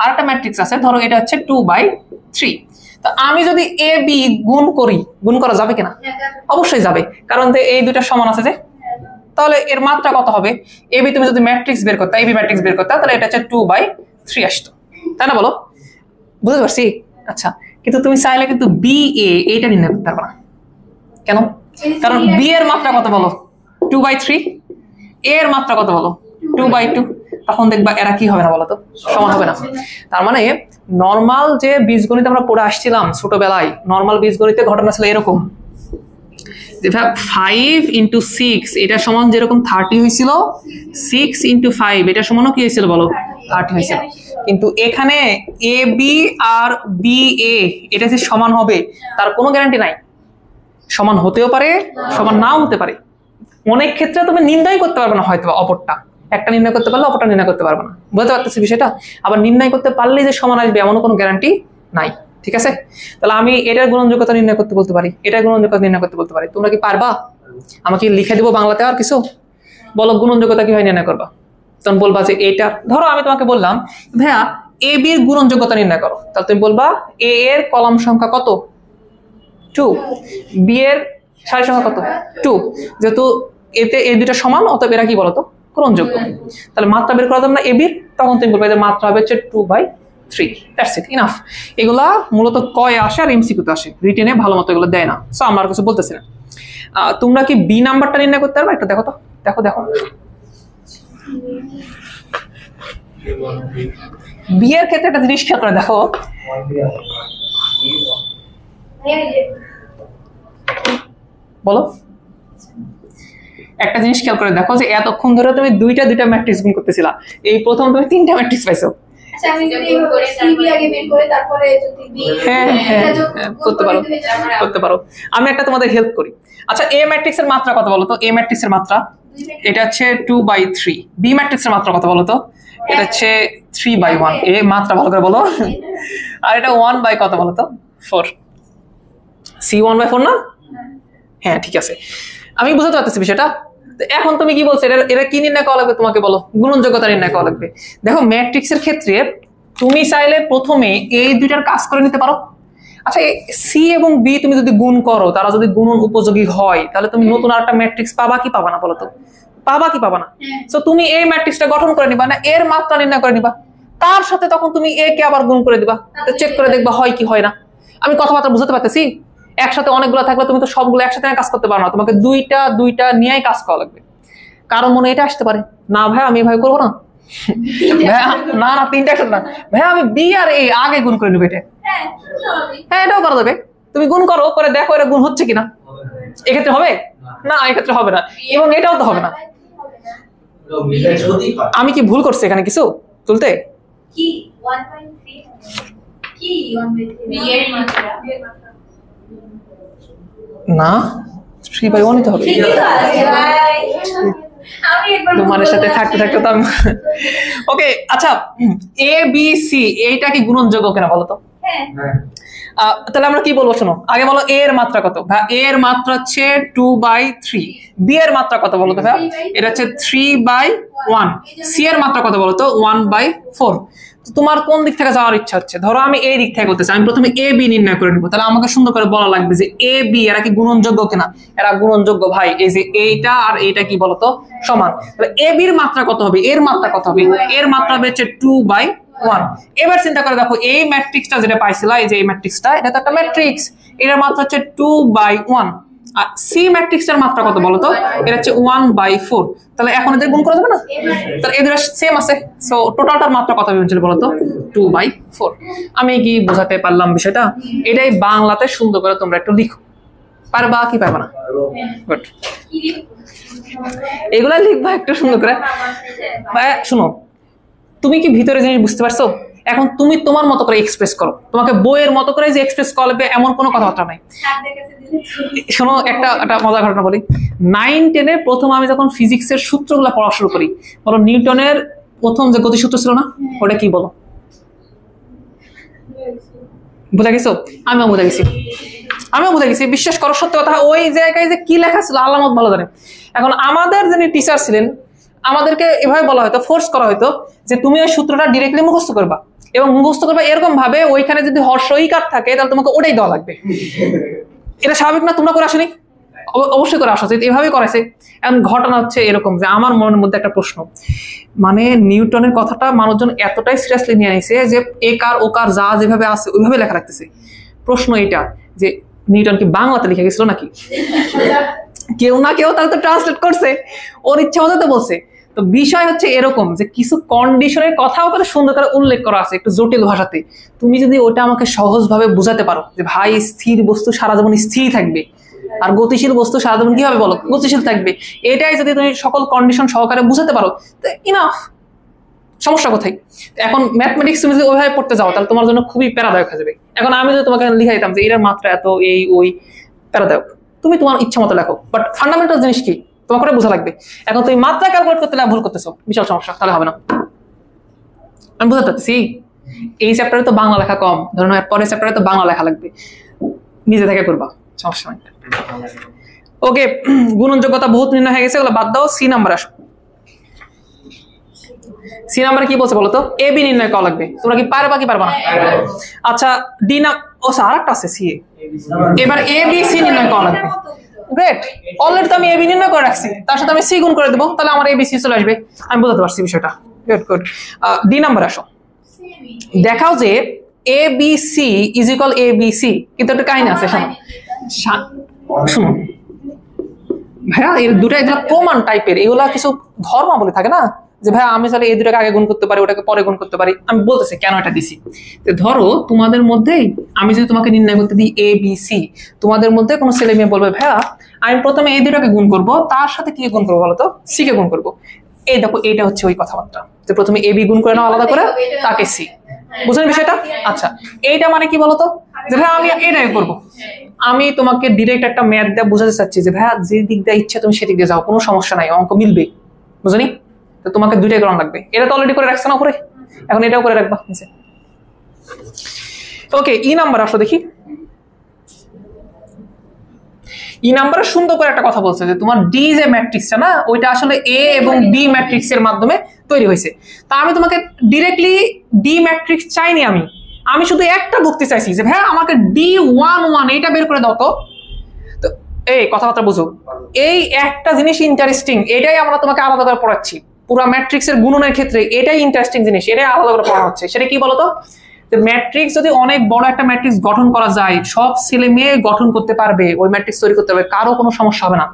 আর একটা ম্যাট্রিক্স আছে ধরো এটা হচ্ছে 2/3। তো আমি যদি এ বি গুণ করি, গুণ করা যাবে কিনা? অবশ্যই যাবে, কারণ এই দুইটা সমান আছে যে। তাহলে এর মাত্রা কত হবে? এ বি তুমি যদি ম্যাট্রিক্স বের করতে, এবি ম্যাট্রিক্স বের করতে, তাহলে এটা হচ্ছে 2/3 আসতো, তাই না? বলো, বুঝতে পারছি? আচ্ছা, কিন্তু তুমি চাইলে কিন্তু বি এ এইটা নির্ণয় করতে পারবে না। কেন? কারণ বি এর মাত্রা কত বলো? 2/3। এর মাত্রা কত বলো? 2/2। তখন দেখবা এরা কি হবে না বলতো? সমান হবে না। তার মানে নর্মাল যে বীজগণিত আমরা পড়ে আসছিলাম ছোটবেলায়, নর্মাল বীজগণিতে ঘটনা ছিল এরকম যে 5 × 6 এটা সমান যেরকম 30 হয়েছিল, 6 × 5 এটা সমানও কি হয়েছিল বলো? 30 হয়েছিল। কিন্তু এখানে A B R B A এটা যে সমান হবে তার কোনো গ্যারান্টি নাই। সমান হতেও পারে, সমান নাও হতে পারে। অনেক ক্ষেত্রে তুমি নির্ণয় করতে পারবে না, হয়তো অপরটা একটা নির্ণয় করতে পারলে অপরটা নির্ণয় করতে পারবে না। বুঝতে পারতেছি বিষয়টা? আবার নির্ণয় করতে পারলেই যে সমান আসবে এমন কোনো গ্যারান্টি নাই। ঠিক আছে, তাহলে আমি এটার গুণনযোগ্যতা নির্ণয় করতে বলতে পারি, এটার গুণনযোগ্যতা নির্ণয় করতে বলতে পারি। তোমরা কি পারবা? আমাকে লিখে দিব বাংলাতে আর কিছু? বলো গুণনযোগ্যতা কিভাবে নির্ণয় করবা? তখন বলবা যে এইটা, ধরো আমি তোমাকে বললাম ভাইয়া এ বি এর গুণনযোগ্যতা নির্ণয় করো, তাহলে তুমি বলবা এ এর কলাম সংখ্যা কত? 2। বি এর সারি সংখ্যা কত? 2। যেহেতু এতে এই দুইটা সমান, অতএব এরা কি বলতো? গ্রহণযোগ্য। তাহলে মাত্রা বের করা যাবে না এ বির, তখন তুমি বলবে যে মাত্রা হবে হচ্ছে 2/3। That's it, enough. এগুলা মূলত কয়ে আসে আর এমসিকিউতে আসে, রিটেনে ভালো মতো এগুলো দেয় না, সো আমরা কিছু বলতেছি না। তোমরা কি বি নাম্বারটা নির্ণয় করতে পারবে? একটা দেখো তো, দেখো দেখো বি এর ক্ষেত্রে একটা জিনিস খেয়াল করে দেখো, বলো একটা জিনিস খেয়াল করে দেখো যে এতক্ষণ ধরে তুমি দুইটা ম্যাট্রিক্স গুণ করতেছিলা, এই প্রথম তুমি 3টা ম্যাট্রিক্স পাইছো। করতে পারো। আমি একটা তোমাদের হেল্প করি। আচ্ছা, এ ম্যাট্রিক্স এর মাত্রা কত বলো তো? এ ম্যাট্রিক্স এর মাত্রা এটা হচ্ছে 2/3। বি ম্যাট্রিক্স এর মাত্রা কত বলো তো? এটা হচ্ছে 3/1। এ মাত্রা ভালো করে বলো। আর এটা 1 কত বলো তো? 4। সি 1/4 না? হ্যাঁ, ঠিক আছে, আমি বুঝতে পারতেছি বিষয়টা। এখন তুমি কি বলছো, এটা কি নির্ণয় করা লাগবে? তোমাকে বলো গুণনযোগ্যতা নির্ণয় করা লাগবে। দেখো ম্যাট্রিক্সের ক্ষেত্রে তুমি চাইলে প্রথমে এই দুইটার কাজ করে নিতে পারো। আচ্ছা, সি এবং বি তুমি যদি গুণ করো, তারা যদি গুণন উপযোগী হয়, তাহলে তুমি নতুন আরেকটা ম্যাট্রিক্স পাবা কি পাবা না বলো তো? পাবা কি পাবা না? তো তুমি এই ম্যাট্রিক্সটা গঠন করে নিবা না, এর মাত্রা নির্ণয় করে নিবা, তার সাথে তখন তুমি এ কে আবার গুণ করে দিবা, চেক করে দেখবা হয় কি হয় না। আমি কথাবার্তা বুঝতে পারতেছি? একসাথে অনেকগুলো থাকলে তুমি তো সবগুলো একসাথে কাজ করতে পারো না, তোমাকে দুইটা নিয়েই কাজ করা লাগবে। কারণ মনে এটা আসতে পারে না ভাই আমি এভাবে করবো না, ভাইয়া না 3টা একসাথে না, ভাইয়া আমি বি আর এ আগে গুণ করে নেবো। এটা হ্যাঁ, এটাও করা যাবে। তুমি গুণ করো, করে দেখো এটা গুণ হচ্ছে কিনা। এক্ষেত্রে হবে না, এক্ষেত্রে হবে না, এবং এটাও তো হবে না। আমি কি ভুল করছি এখানে কিছু তুলতে? না, 3/1 তো হবে। তোমার সাথে থাকতে থাকতে তো আমি ওকে। আচ্ছা, এ বি সি এইটা কি গুণনযোগ্য কিনা বলো তো? তাহলে আমরা কি বলবো শোনো, আগে বলো এ এর মাত্রা কত? ভাই এ এর মাত্রা হচ্ছে 2/3। বি এর মাত্রা কত বলো তো? ভাই এটা হচ্ছে 3/1। সি এর মাত্রা কত বলো তো? 1/4। তোমার কোন দিক থেকে যাওয়ার ইচ্ছা হচ্ছে? ধরো আমি এই দিক থেকে করতেছি, আমি প্রথমে এ বি নির্ণয় করে নিবো। তাহলে আমাকে সুন্দর করে বলা লাগবে যে এ বি এরা কি গুণনযোগ্য কিনা। এরা গুণনযোগ্য ভাই, এই যে এইটা আর এইটা কি বলতো? সমান। তাহলে এ বির মাত্রা কত হবে? এর মাত্রা কত হবে? এর মাত্রা হবে হচ্ছে 2/1। এবার চিন্তা করে দেখো এই ম্যাট্রিক্সটা যেটা পাইছিলা, এই যে এই ম্যাট্রিক্সটা, এটা তো একটা ম্যাট্রিক্স, এটার মাত্রা হচ্ছে 2/1। আর সি ম্যাট্রিক্সের মাত্রা কত বলো তো? এটা হচ্ছে 1/4। তাহলে এখন এদের গুণ করা যাবে না? তাহলে এদের সেম আছে, সো টোটালটার মাত্রা কত হয়েছিল বলো তো? 2/4। আমি কি বোঝাতে পারলাম বিষয়টা? এটাই বাংলাতে সুন্দর করে তোমরা একটু লিখো। পারবা কি পারবা না? গুড, এগুলা লিখবা একটু সুন্দর করে। শুনো, তুমি কি ভিতরে জিনিস বুঝতে পারছো? এখন তুমি তোমার মতো করে এক্সপ্রেস করো, তোমাকে বইয়ের মতো করে যে এক্সপ্রেস করবে এমন কোনো কথাবার্তা নাই। শোনো একটা মজার ঘটনা বলি। 9-10-এ প্রথম আমি যখন ফিজিক্সের সূত্রগুলো পড়া শুরু করি, বলো নিউটনের প্রথম যে গতিসূত্র ছিল না, ওটা কি বলো? বুঝা গেছো? আমিও বুঝা গেছি, বিশ্বাস করো সত্য কথা। ওই জায়গায় যে কি লেখা ছিল আল্লাহ ভালো জানেন। এখন আমাদের যিনি টিচার ছিলেন, আমাদেরকে এভাবে বলা হয়তো, ফোর্স করা হয়তো যে তুমি ওই সূত্রটা ডিরেক্টলি মুখস্থ করবা, এবং মুখস্থ করবা এরকম ভাবে ওইখানে যদি হর্ষ ইকার থাকে তাহলে তোমাকে ওটাই দেওয়া লাগবে। এটা স্বাভাবিক না? তোমরা করে আসনি? অবশ্যই করে আসা উচিত, এভাবেই করাইছে। এখন ঘটনা হচ্ছে এরকম যে আমার মনের মধ্যে একটা প্রশ্ন, মানে নিউটনের কথাটা মানুষজন এতটাই সিরিয়াসলি নিয়ে নিছে যে একার ওকার যা যেভাবে আছে ওইভাবে লেখা রাখতেছে। প্রশ্ন এটা যে নিউটন কি বাংলাতে লিখে গেছিল নাকি? কেউ না কেউ তাহলে তো ট্রান্সলেট করছে, ওর ইচ্ছা মতো তো বলছে। তো বিষয় হচ্ছে এরকম যে কিছু কন্ডিশনের কথাও কত সুন্দর করে উল্লেখ করা আছে একটু জটিল ভাষাতে। তুমি যদি ওটা আমাকে সহজভাবে বুঝাতে পারো যে ভাই স্থির বস্তু সারা জীবন স্থির থাকবে, আর গতিশীল বস্তু সারা জীবন কি হবে বলো? গতিশীল থাকবে। এটাই যদি তুমি সকল কন্ডিশন সহকারে বুঝাতে পারো, ইনাফ। সমস্যা কোথায়? এখন ম্যাথমেটিক্স তুমি যদি ওইভাবে পড়তে যাও তাহলে তোমার জন্য খুবই প্যারাদায়ক হয়ে যাবে। এখন আমি যদি তোমাকে লিখে দিতাম যে এটার মাত্রা এত, এই ওই, প্যারাদায়ক। তুমি তোমার ইচ্ছা মতো লেখো, বাট ফান্ডামেন্টাল জিনিস কি তোমার করে বোঝা লাগবে। এখন তুমি মাত্রা ক্যালকুলেট করতে ভুল করতেছো, বিশাল সমস্যা, তাহলে হবে না। আমি বুঝতে পারতেছি এই চ্যাপ্টারে তো বাংলা লেখা কম, ধরুন পরের চ্যাপ্টারে তো বাংলা লেখা লাগবে, নিজে থেকে করবা, সমস্যা নাই। ওকে, গুণনযোগ্যতা বহুত নির্ণয় হয়ে গেছে, ওগুলো বাদ দাও। সি নাম্বার আসো। সি নাম্বারে কি বলছে বলো তো? এ বি নির্ণয় করা লাগবে। তোমরা কি পারবা কি পারবা না? আচ্ছা, ডি না, ও আরেকটা আছে সি। এবার এ বি সি নির্ণয় করা লাগবে। গ্রেট, অলরেডি তো আমি এ বি নির্ণয় করে রাখছি, তার সাথে আমি সি গুণ করে দেবো, তাহলে আমার এ বি সি চলে আসবে। আমি বুঝতে পারছি বিষয়টা। গুড। ডি নাম্বার আসো। দেখাও যে A B C is equal A B C, কিন্তু একটা কাহিনী আছে। শোনো ভাইয়া, এর দুটা এগুলো প্রমাণ টাইপের, এগুলা কিছু ধর্মাবলী থাকে না যে ভাইয়া আমি তাহলে এই দুটাকে আগে গুণ করতে পারি, ওটাকে পরে গুণ করতে পারি। আমি বলতেছি কেন এটা দিছি। ধরো তোমাদের মধ্যেই আমি যদি তোমাকে নির্ণয় করতে দিই এ বি সি, তোমাদের মধ্যে কোনো ছেলে মেয়ে বলবে ভাইয়া আমি প্রথমে এই দুটাকে গুণ করব, তার সাথে কি গুণ করবো বলতো? সি কে গুণ করবো। এই দেখো, এইটা হচ্ছে ওই কথাবার্তা যে প্রথমে এ বি গুণ করে নাও আলাদা করে, তাকে সি। বুঝলেন বিষয়টা? আচ্ছা, এইটা মানে কি বলতো? যে ভাইয়া আমি এটাই করবো। আমি তোমাকে ডিরেক্ট একটা ম্যাথ দিয়ে বোঝাতে চাচ্ছি যে ভাইয়া যে দিক দিয়ে ইচ্ছা তুমি সেদিক দিয়ে যাও, কোনো সমস্যা নাই, অঙ্ক মিলবে। বুঝলি? তো তোমাকে দুইটাই করা লাগবে। এটা তো অলরেডি করে রাখছে না উপরে, এখন এটাও করে রাখবা। ওকে, ই নাম্বার আসো দেখি। ই নাম্বারে সুন্দর করে একটা কথা বলছে যে তোমার ডি যে ম্যাট্রিক্সটা না, ওইটা আসলে এ এবং বি ম্যাট্রিক্সের মাধ্যমে তৈরি হয়েছে। তা আমি তোমাকে ডিরেক্টলি ডি ম্যাট্রিক্স চাইনি, আমি শুধু একটা ভুক্তি চাইছি যে ভাই আমাকে D11 এইটা বের করে দাও। তো এই কথাবার্তা বুঝো, এই একটা জিনিস ইন্টারেস্টিং, এটাই আমরা তোমাকে আলাদা করে পড়াচ্ছি। পুরো ম্যাট্রিক্সের গুণনের ক্ষেত্রে এটাই ইন্টারেস্টিং জিনিস, এটাই আলাদা করে পড়া হচ্ছে। সেটা কি বলতো? ম্যাট্রিক্স যদি অনেক বড় একটা ম্যাট্রিক্স গঠন করা যায়, সব ছেলে মেয়ে গঠন করতে পারবে, ওই ম্যাট্রিক্স তৈরি করতে পারবে, কারো কোনো সমস্যা হবে না।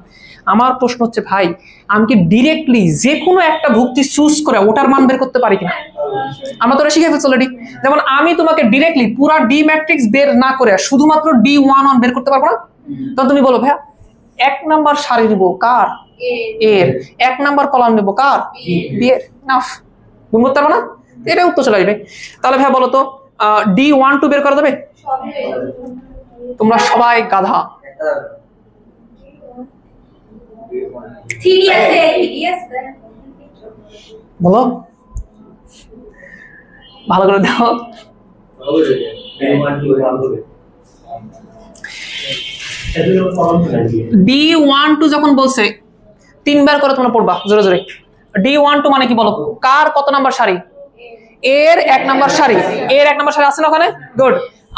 আমার প্রশ্ন হচ্ছে ভাই, আমি কি ডিরেক্টলি যে কোনো একটা ভুক্তি চুজ করে ওটার মান বের করতে পারি কিনা? আমরা তো শিখে ফেলছি অলরেডি। যেমন আমি তোমাকে ডিরেক্টলি পুরা ডি ম্যাট্রিক্স বের না করে শুধুমাত্র D11 বের করতে পারবো না? তখন তুমি বলো ভাইয়া 1 নাম্বার সারি নিব কার? এর। 1 নাম্বার কলাম নেব কার? বি এর। নাফ, গুণ করতে পারবো না? এটা উত্তর চলে আসবে। তাহলে ভাইয়া বলো তো D12 বের করা যাবে? তোমরা সবাই গাধা। বলো ভালো করে দাও। D12 যখন বলছে 3 বার করে তোমরা পড়বা জোরে জোরে। D12 মানে কি বলো? কার কত নাম্বার সারি? এর 1 নাম্বার সারি। এর 1 নাম্বার সারি আছে না ওখানে? গুড।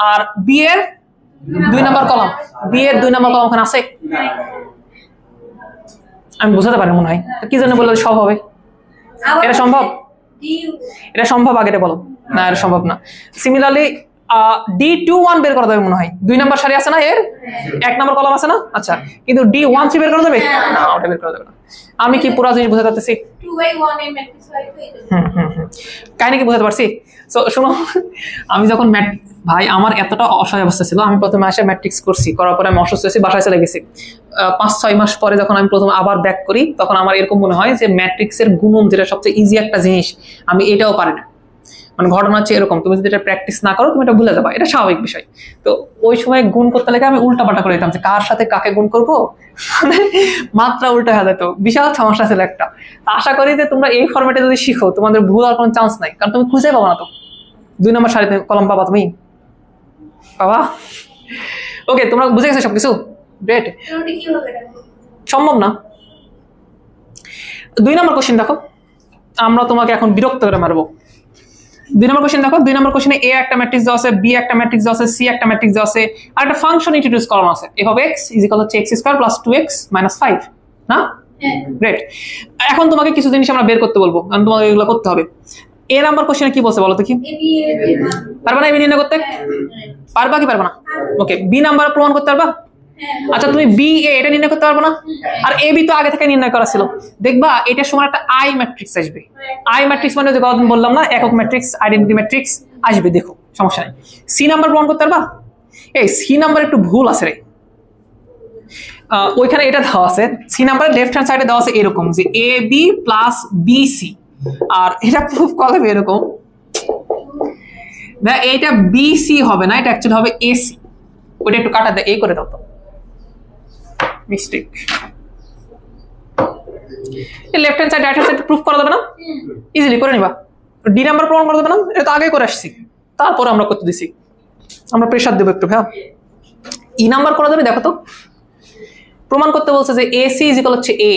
আর বি এর 2 নাম্বার কলাম। বি এর 2 নাম্বার কলাম ওখানে আছে? আমি বুঝাতে পারি মনে হয়। কি জন্য বললে সব হবে? এটা সম্ভব? এটা সম্ভব? আগে এটা বলো। না, এটা সম্ভব না। সিমিলারলি D21 বের করা যাবে মনে হয়। 2 নাম্বার সারি আছে না এর? 1 নাম্বার কলাম আছে না? আচ্ছা, কিন্তু D13 বের করা যাবে না? ওটা বের করা যাবে না। আমি কি পুরো জিনিস বুঝাতে পারতেছি? 2/1 এর ম্যাট্রিক্স হয় তো এটা। কাহিনী কি বুঝাতে পারছি? সো শুনো, আমি যখন ভাই আমার এতটা অসহায় অবস্থা ছিল, আমি প্রথমে আসে ম্যাট্রিক্স করছি, করার পরে আমি অসুস্থ হয়েছি, বাসায় চলে গেছি। 5-6 মাস পরে যখন আমি প্রথম আবার ব্যাক করি, তখন আমার এরকম মনে হয় যে ম্যাট্রিক্সের গুণন যেটা সবচেয়ে ইজি একটা জিনিস, আমি এটাও পারি না। মানে ঘটনা হচ্ছে এরকম, তুমি যদি এটা প্র্যাকটিস না করো তুমি এটা ভুলে যাবা, এটা স্বাভাবিক বিষয়। তো ওই সময় গুণ করতে লেগে আমি উল্টাপাল্টা করে দিতাম যে কার সাথে কাকে গুণ করবো, মানে মাত্রা উল্টা হয়ে যেত, বিশাল সমস্যা ছিল একটা। আশা করি যে তোমরা এই ফরম্যাটে যদি শিখো তোমাদের ভুল আর কোনো চান্স নাই, কারণ তুমি খুঁজে পাবো না। তো 2 নম্বর সারিতে কলম পাবা তুমি, পাবা। ওকে, তোমরা বুঝে গেছো সবকিছু? গ্রেট। সম্ভব না। 2 নম্বর কোশ্চেন দেখো, আমরা তোমাকে এখন বিরক্ত করে মারবো। 2 নম্বর কোশ্চেন দেখো, 2 নম্বর কোশ্চেনে এ একটা ম্যাট্রিক্স দেওয়া আছে, বি একটা ম্যাট্রিক্স দেওয়া আছে, সি একটা ম্যাট্রিক্স দেওয়া আছে, আর একটা ফাংশন ইন্ট্রোডিউস করানো আছে, f of x = x² + 2x - 5, না? গ্রেট। এখন তোমাকে কিছু জিনিস আমরা বের করতে বলবো, কারণ তোমাকে এগুলো করতে হবে। এ নাম্বার কোশ্চেনে কি বলছে বলো তো? কি পারবা না? এবি নির্ণয় করতে পারবা কি পারবা না? ওকে, বি নাম্বার প্রমাণ করতে পারবা? আচ্ছা, তুমি বি এ এটা নির্ণয় করতে পারবো না? আর এ বি তো আগে থেকে নির্ণয় করা ছিল। দেখবা এটার সময় একটা আই ম্যাট্রিক্স আসবে। আই ম্যাট্রিক্স মানে যে কতদিন বললাম না, একক ম্যাট্রিক্স, আইডেন্টিটি ম্যাট্রিক্স আসবে, দেখো সমস্যা নেই। সি নাম্বার প্রমাণ করতে পারবা? এই সি নাম্বার একটু ভুল আছে রে, ওইখানে এটা দেওয়া আছে, সি নাম্বারের লেফট হ্যান্ড সাইডে দেওয়া আছে এরকম যে A B plus B C, আর এটা প্রুফ করা হবে এরকম, এইটা বি সি হবে না, এটা অ্যাকচুয়ালি হবে এ সি। ওইটা একটু কাটা দেয়, এই করে দাও তো, mistake. Left hand side right hand side proof করা যাবে না? ইজিলি করে নিবা। ডি নাম্বার প্রমাণ করা যাবে না? এটা তো আগে করে আসছি, তারপর আমরা করতে দিছি, আমরা প্রেসার দেবো একটু। হ্যাঁ, ই নাম্বার করা যাবে? দেখো তো, প্রমাণ করতে বলছে যে এ সি = এ,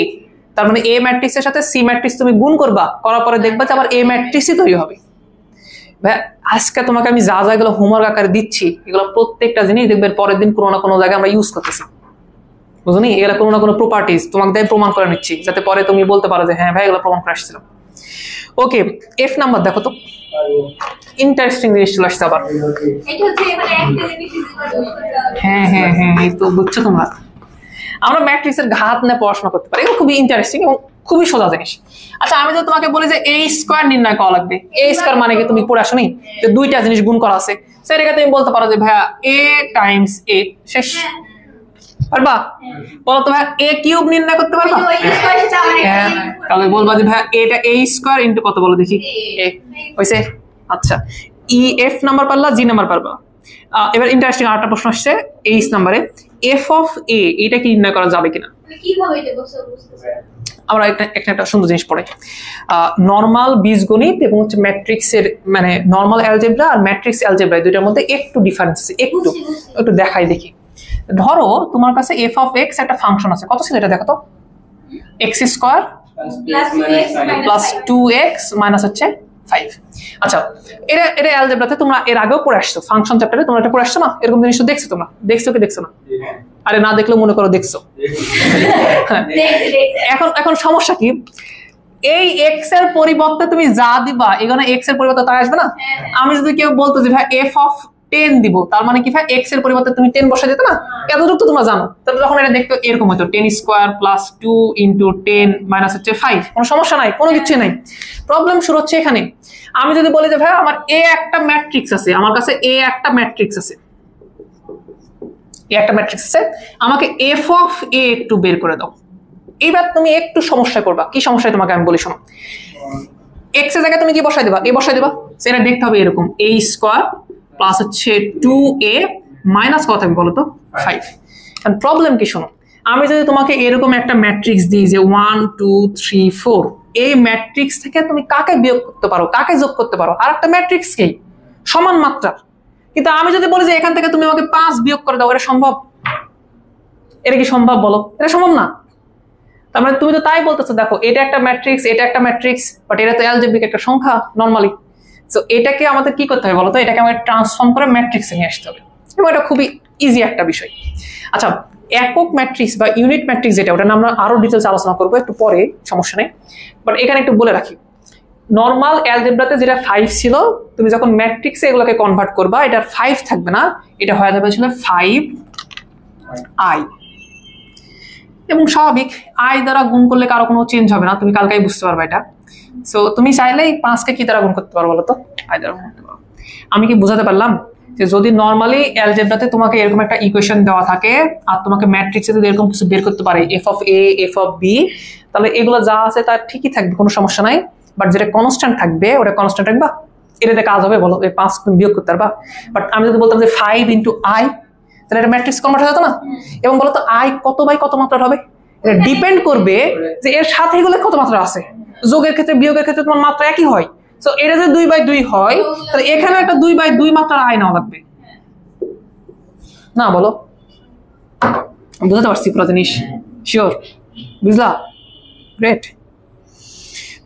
তার মানে এ ম্যাট্রিক্সের সাথে সি ম্যাট্রিক্স তুমি গুণ করবা, করার পরে দেখবা যে আবার এ ম্যাট্রিক্সই তৈরি হবে। ভাই আজকে তোমাকে আমি যা যা এগুলো হোমওয়ার্ক আকারে দিচ্ছি, এগুলো প্রত্যেকটা জিনিস দেখবে পরের দিন কোনো না কোনো জায়গায় আমরা ইউজ করতেছি, বুঝলি? এগুলো কোনো না কোনো প্রপার্টিজ তোমাকে দিয়ে প্রমাণ করে নিচ্ছি, যাতে পরে তুমি বলতে পারো যে হ্যাঁ ভাই এগুলো প্রমাণ করে আসছিলাম। ওকে, এফ নাম্বার দেখো তো, ইন্টারেস্টিং জিনিস চলে আসছে আবার। হ্যাঁ হ্যাঁ হ্যাঁ, এই তো বুঝছো তোমরা, আমরা ম্যাট্রিক্সের ঘাত নিয়ে পড়াশোনা করতে পারি, এটা খুবই ইন্টারেস্টিং এবং খুবই সোজা জিনিস। আচ্ছা, আমি যদি তোমাকে বলি যে এ স্কোয়ার নির্ণয় করা লাগবে, এ স্কোয়ার মানে কি তুমি পড়ে আসোনি যে দুইটা জিনিস গুণ করা আছে, সেটাকে তুমি বলতে পারো যে ভাইয়া এ টাইমস এ, শেষ। পারবা? বলো তো ভাই এ কিউব নির্ণয় করতে পারবা? হ্যাঁ, তাহলে বলবা যে ভাই এটা এ স্কোয়ার ইনটু কত বলো দেখি, এ হইছে। আচ্ছা, ই এফ নাম্বার পারলা, জি নাম্বার পারবা। এবার ইন্টারেস্টিং আরেকটা প্রশ্ন আসছে 23 নম্বরে, এফ অফ এ এটা কি নির্ণয় করা যাবে কিনা? আমরা একটা সুন্দর জিনিস পড়াই, নরমাল বীজগণিত এবং হচ্ছে ম্যাট্রিক্সের, মানে নরমাল অ্যালজেব্রা আর ম্যাট্রিক্স অ্যালজেব্রা দুইটার মধ্যে একটু ডিফারেন্স আছে, একটু দেখাই দেখি। ধরো তোমার কাছে এফ অফ এক্স একটা ফাংশন আছে, কত ছিল এটা দেখো তো, x² + 2x - 5। আচ্ছা, এটা অ্যালজেব্রাতে তোমরা এর আগেও পড়ে আসছো, ফাংশন চ্যাপ্টারে তোমরা এটা পড়ে আসছো না? এরকম জিনিস তো দেখছো তোমরা, দেখছো কি দেখছো না? আরে না দেখলেও মনে করো দেখছো। এখন সমস্যা কি, এই এক্স এর পরিবর্তে তুমি যা দিবা, এখানে এক্স এর পরিবর্তে তাই আসবে না? আমি যদি কেউ বলতো যে ভাই এফ অফ 10 দিব, তার মানে কি ভাই এক্স এর পরিবর্তে তুমি 10 বসা দিতে না? এতটুকু তো তোমরা জানো। তাহলে যখন এটা দেখতে এরকম হতো 10² + 2 × 10 - 5, কোনো সমস্যা নাই, কোনো কিছু নাই। প্রবলেম শুরু হচ্ছে এখানে। আমি যদি বলি যে ভাই আমার এ একটা ম্যাট্রিক্স আছে, আমার কাছে এ একটা ম্যাট্রিক্স আছে, আমাকে এফ অফ এ একটু বের করে দাও। এবার তুমি একটু সমস্যা করবা, কি সমস্যায় তোমাকে আমি বলি শোনো। এক্স এর জায়গায় তুমি কি বসাই দেবা? এ বসাই দেবা, সেটা দেখতে হবে এরকম a² + 2a - কত হবে বলো তো, 5। কারণ প্রবলেম কি শোনো, আমি যদি তোমাকে এরকম একটা ম্যাট্রিক্স দিই যে 1 2 3 4, এই ম্যাট্রিক্স থেকে তুমি কাকে বিয়োগ করতে পারো, কাকে যোগ করতে পারো? আর একটা ম্যাট্রিক্সকেই সমান মাত্রার। কিন্তু আমি যদি বলি যে এখান থেকে তুমি আমাকে 5 বিয়োগ করে দাও, এটা সম্ভব? এটা কি সম্ভব বলো? এটা সম্ভব না। তার মানে তুমি তো তাই বলতেছো, দেখো এটা একটা ম্যাট্রিক্স, এটা একটা ম্যাট্রিক্স, বাট এটা তো অ্যালজেব্রিক একটা সংখ্যা নরমালি। সো এটাকে আমাদের কি করতে হবে বলো তো, এটাকে আমাদের ট্রান্সফর্ম করে ম্যাট্রিক্সে নিয়ে আসতে হবে, এবং এটা খুবই ইজি একটা বিষয়। আচ্ছা, একক ম্যাট্রিক্স বা ইউনিট ম্যাট্রিক্স যেটা, ওটা আমরা আরো ডিটেলস আলোচনা করবো একটু পরে, সমস্যা নেই। বাট এখানে একটু বলে রাখি, নরমাল অ্যালজেব্রাতে যেটা 5 ছিল, তুমি যখন ম্যাট্রিক্সে এগুলোকে কনভার্ট করবা, এটার 5 থাকবে না, এটা হয়ে যাবে ছিল 5i। এবং স্বাভাবিক, আই দ্বারা গুণ করলে কারো কোনো চেঞ্জ হবে না, তুমি কালকেই বুঝতে পারবে এটা। সো তুমি চাইলেই 5কে কি দ্বারা গুণ করতে পারো বলো তো, আই দ্বারা গুণ করতে পারো। আমি কি বুঝাতে পারলাম যে যদি নরমালি অ্যালজেব্রাতে তোমাকে এরকম একটা ইকুয়েশন দেওয়া থাকে আর তোমাকে ম্যাট্রিক্সে যদি এরকম কিছু বের করতে পারে, F of A, F of B, তাহলে এগুলো যা আছে তার ঠিকই থাকবে, কোনো সমস্যা নাই। বাট যেটা কনস্ট্যান্ট থাকবে ওটা কনস্ট্যান্ট রাখবা, এটাতে কাজ হবে বলো? এই 5 তুমি বিয়োগ করতে পারবা? বাট আমি যদি বলতাম যে 5 × I, তাহলে এটা ম্যাট্রিক্স কনভার্ট হয়ে যেত না? এবং বলো তো I কত বাই কত মাত্রার হবে? এটা ডিপেন্ড করবে যে এর সাথে এগুলো কত মাত্রা আছে। যোগের ক্ষেত্রে বিয়োগের ক্ষেত্রে তোমার মাত্রা একই হয়। সো এটা যদি 2/2 হয়, তাহলে এখানে একটা 2/2 মাত্রার I নেওয়া লাগবে না? বলো, বুঝতে পারছি পুরো জিনিস? শিওর? বুঝলা? গ্রেট।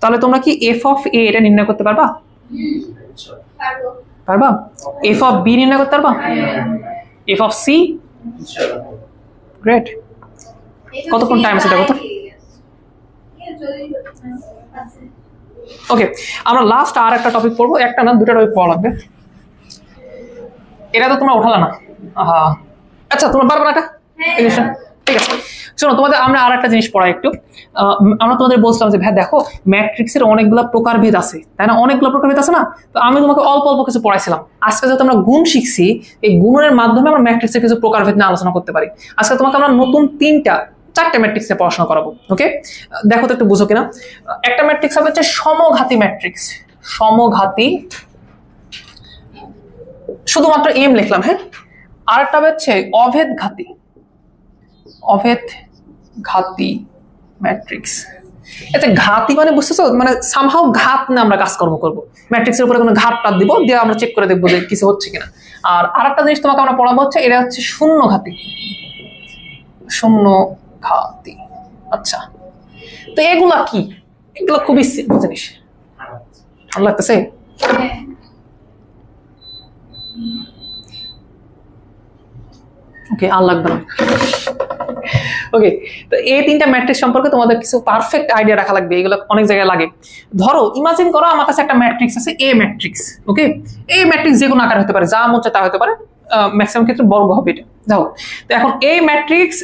তাহলে তোমরা কি f(a) এটা নির্ণয় করতে পারবা? পারবা? f(b) নির্ণয় করতে পারবা? f(c)? গ্রেট। কতক্ষণ টাইম আছে? এটা কত? ওকে, আমরা লাস্ট আর একটা টপিক পড়বো। একটা না, দুটো টপিক পড়া লাগবে। এটা তো তোমরা উঠালা না? আচ্ছা, তোমরা পারবে না এটা? ঠিক আছে, শোনো, তোমাদের আমরা আর একটা জিনিস পড়াই একটু। আমরা তোমাদের বলছিলাম যে ভাই দেখো, ম্যাট্রিক্সের অনেকগুলো প্রকারভেদ আছে, তাই না? অনেকগুলো প্রকারভেদ আছে না? তো আমি তোমাকে অল্প অল্প কিছু পড়াইছিলাম। আজকে যেহেতু আমরা গুণ শিখছি, এই গুণের মাধ্যমে আমরা ম্যাট্রিক্সের কিছু প্রকারভেদ নিয়ে আলোচনা করতে পারি। আজকে তোমাকে আমরা নতুন 4টে ম্যাট্রিক্সে পড়াশোনা করাবো। ওকে, দেখো তো একটু বুঝো কিনা। একটা ম্যাট্রিক্স হবে হচ্ছে সমঘাতী ম্যাট্রিক্স। সমঘাতী, শুধুমাত্র এম লিখলাম, হ্যাঁ। আর একটা হচ্ছে অভেদঘাতী। অভেদঘাতী ম্যাট্রিক্স। এতে ঘাতী মানে বুঝতেছো, মানে সামহাও ঘাত না আমরা কাজকর্ম করবো, ম্যাট্রিক্সের উপরে কোনো ঘাত টাত দিব, দিয়ে আমরা চেক করে দেখবো যে কিছু হচ্ছে কিনা। আর আরেকটা জিনিস তোমাকে আমরা পড়াবো হচ্ছে, এটা হচ্ছে শূন্যঘাতী। শূন্যঘাতী, আচ্ছা। তো এগুলা কি? এগুলো খুবই জিনিস, ভালো লাগতেছে? ওকে, আর লাগবে না। ওকে, তো এই 3টা ম্যাট্রিক্স সম্পর্কে তোমাদের কিছু পারফেক্ট আইডিয়া রাখা লাগবে। এগুলো অনেক জায়গায় লাগে। ধরো, ইমাজিন করো আমার কাছে একটা ম্যাট্রিক্স আছে, এ ম্যাট্রিক্স। ওকে, এই ম্যাট্রিক্স যে কোনো আকার হতে পারে, যা মন চায় তা হতে পারে, ম্যাক্সিমাম ক্ষেত্রে বর্গ হবে এটা। যাও, তো এখন এই ম্যাট্রিক্স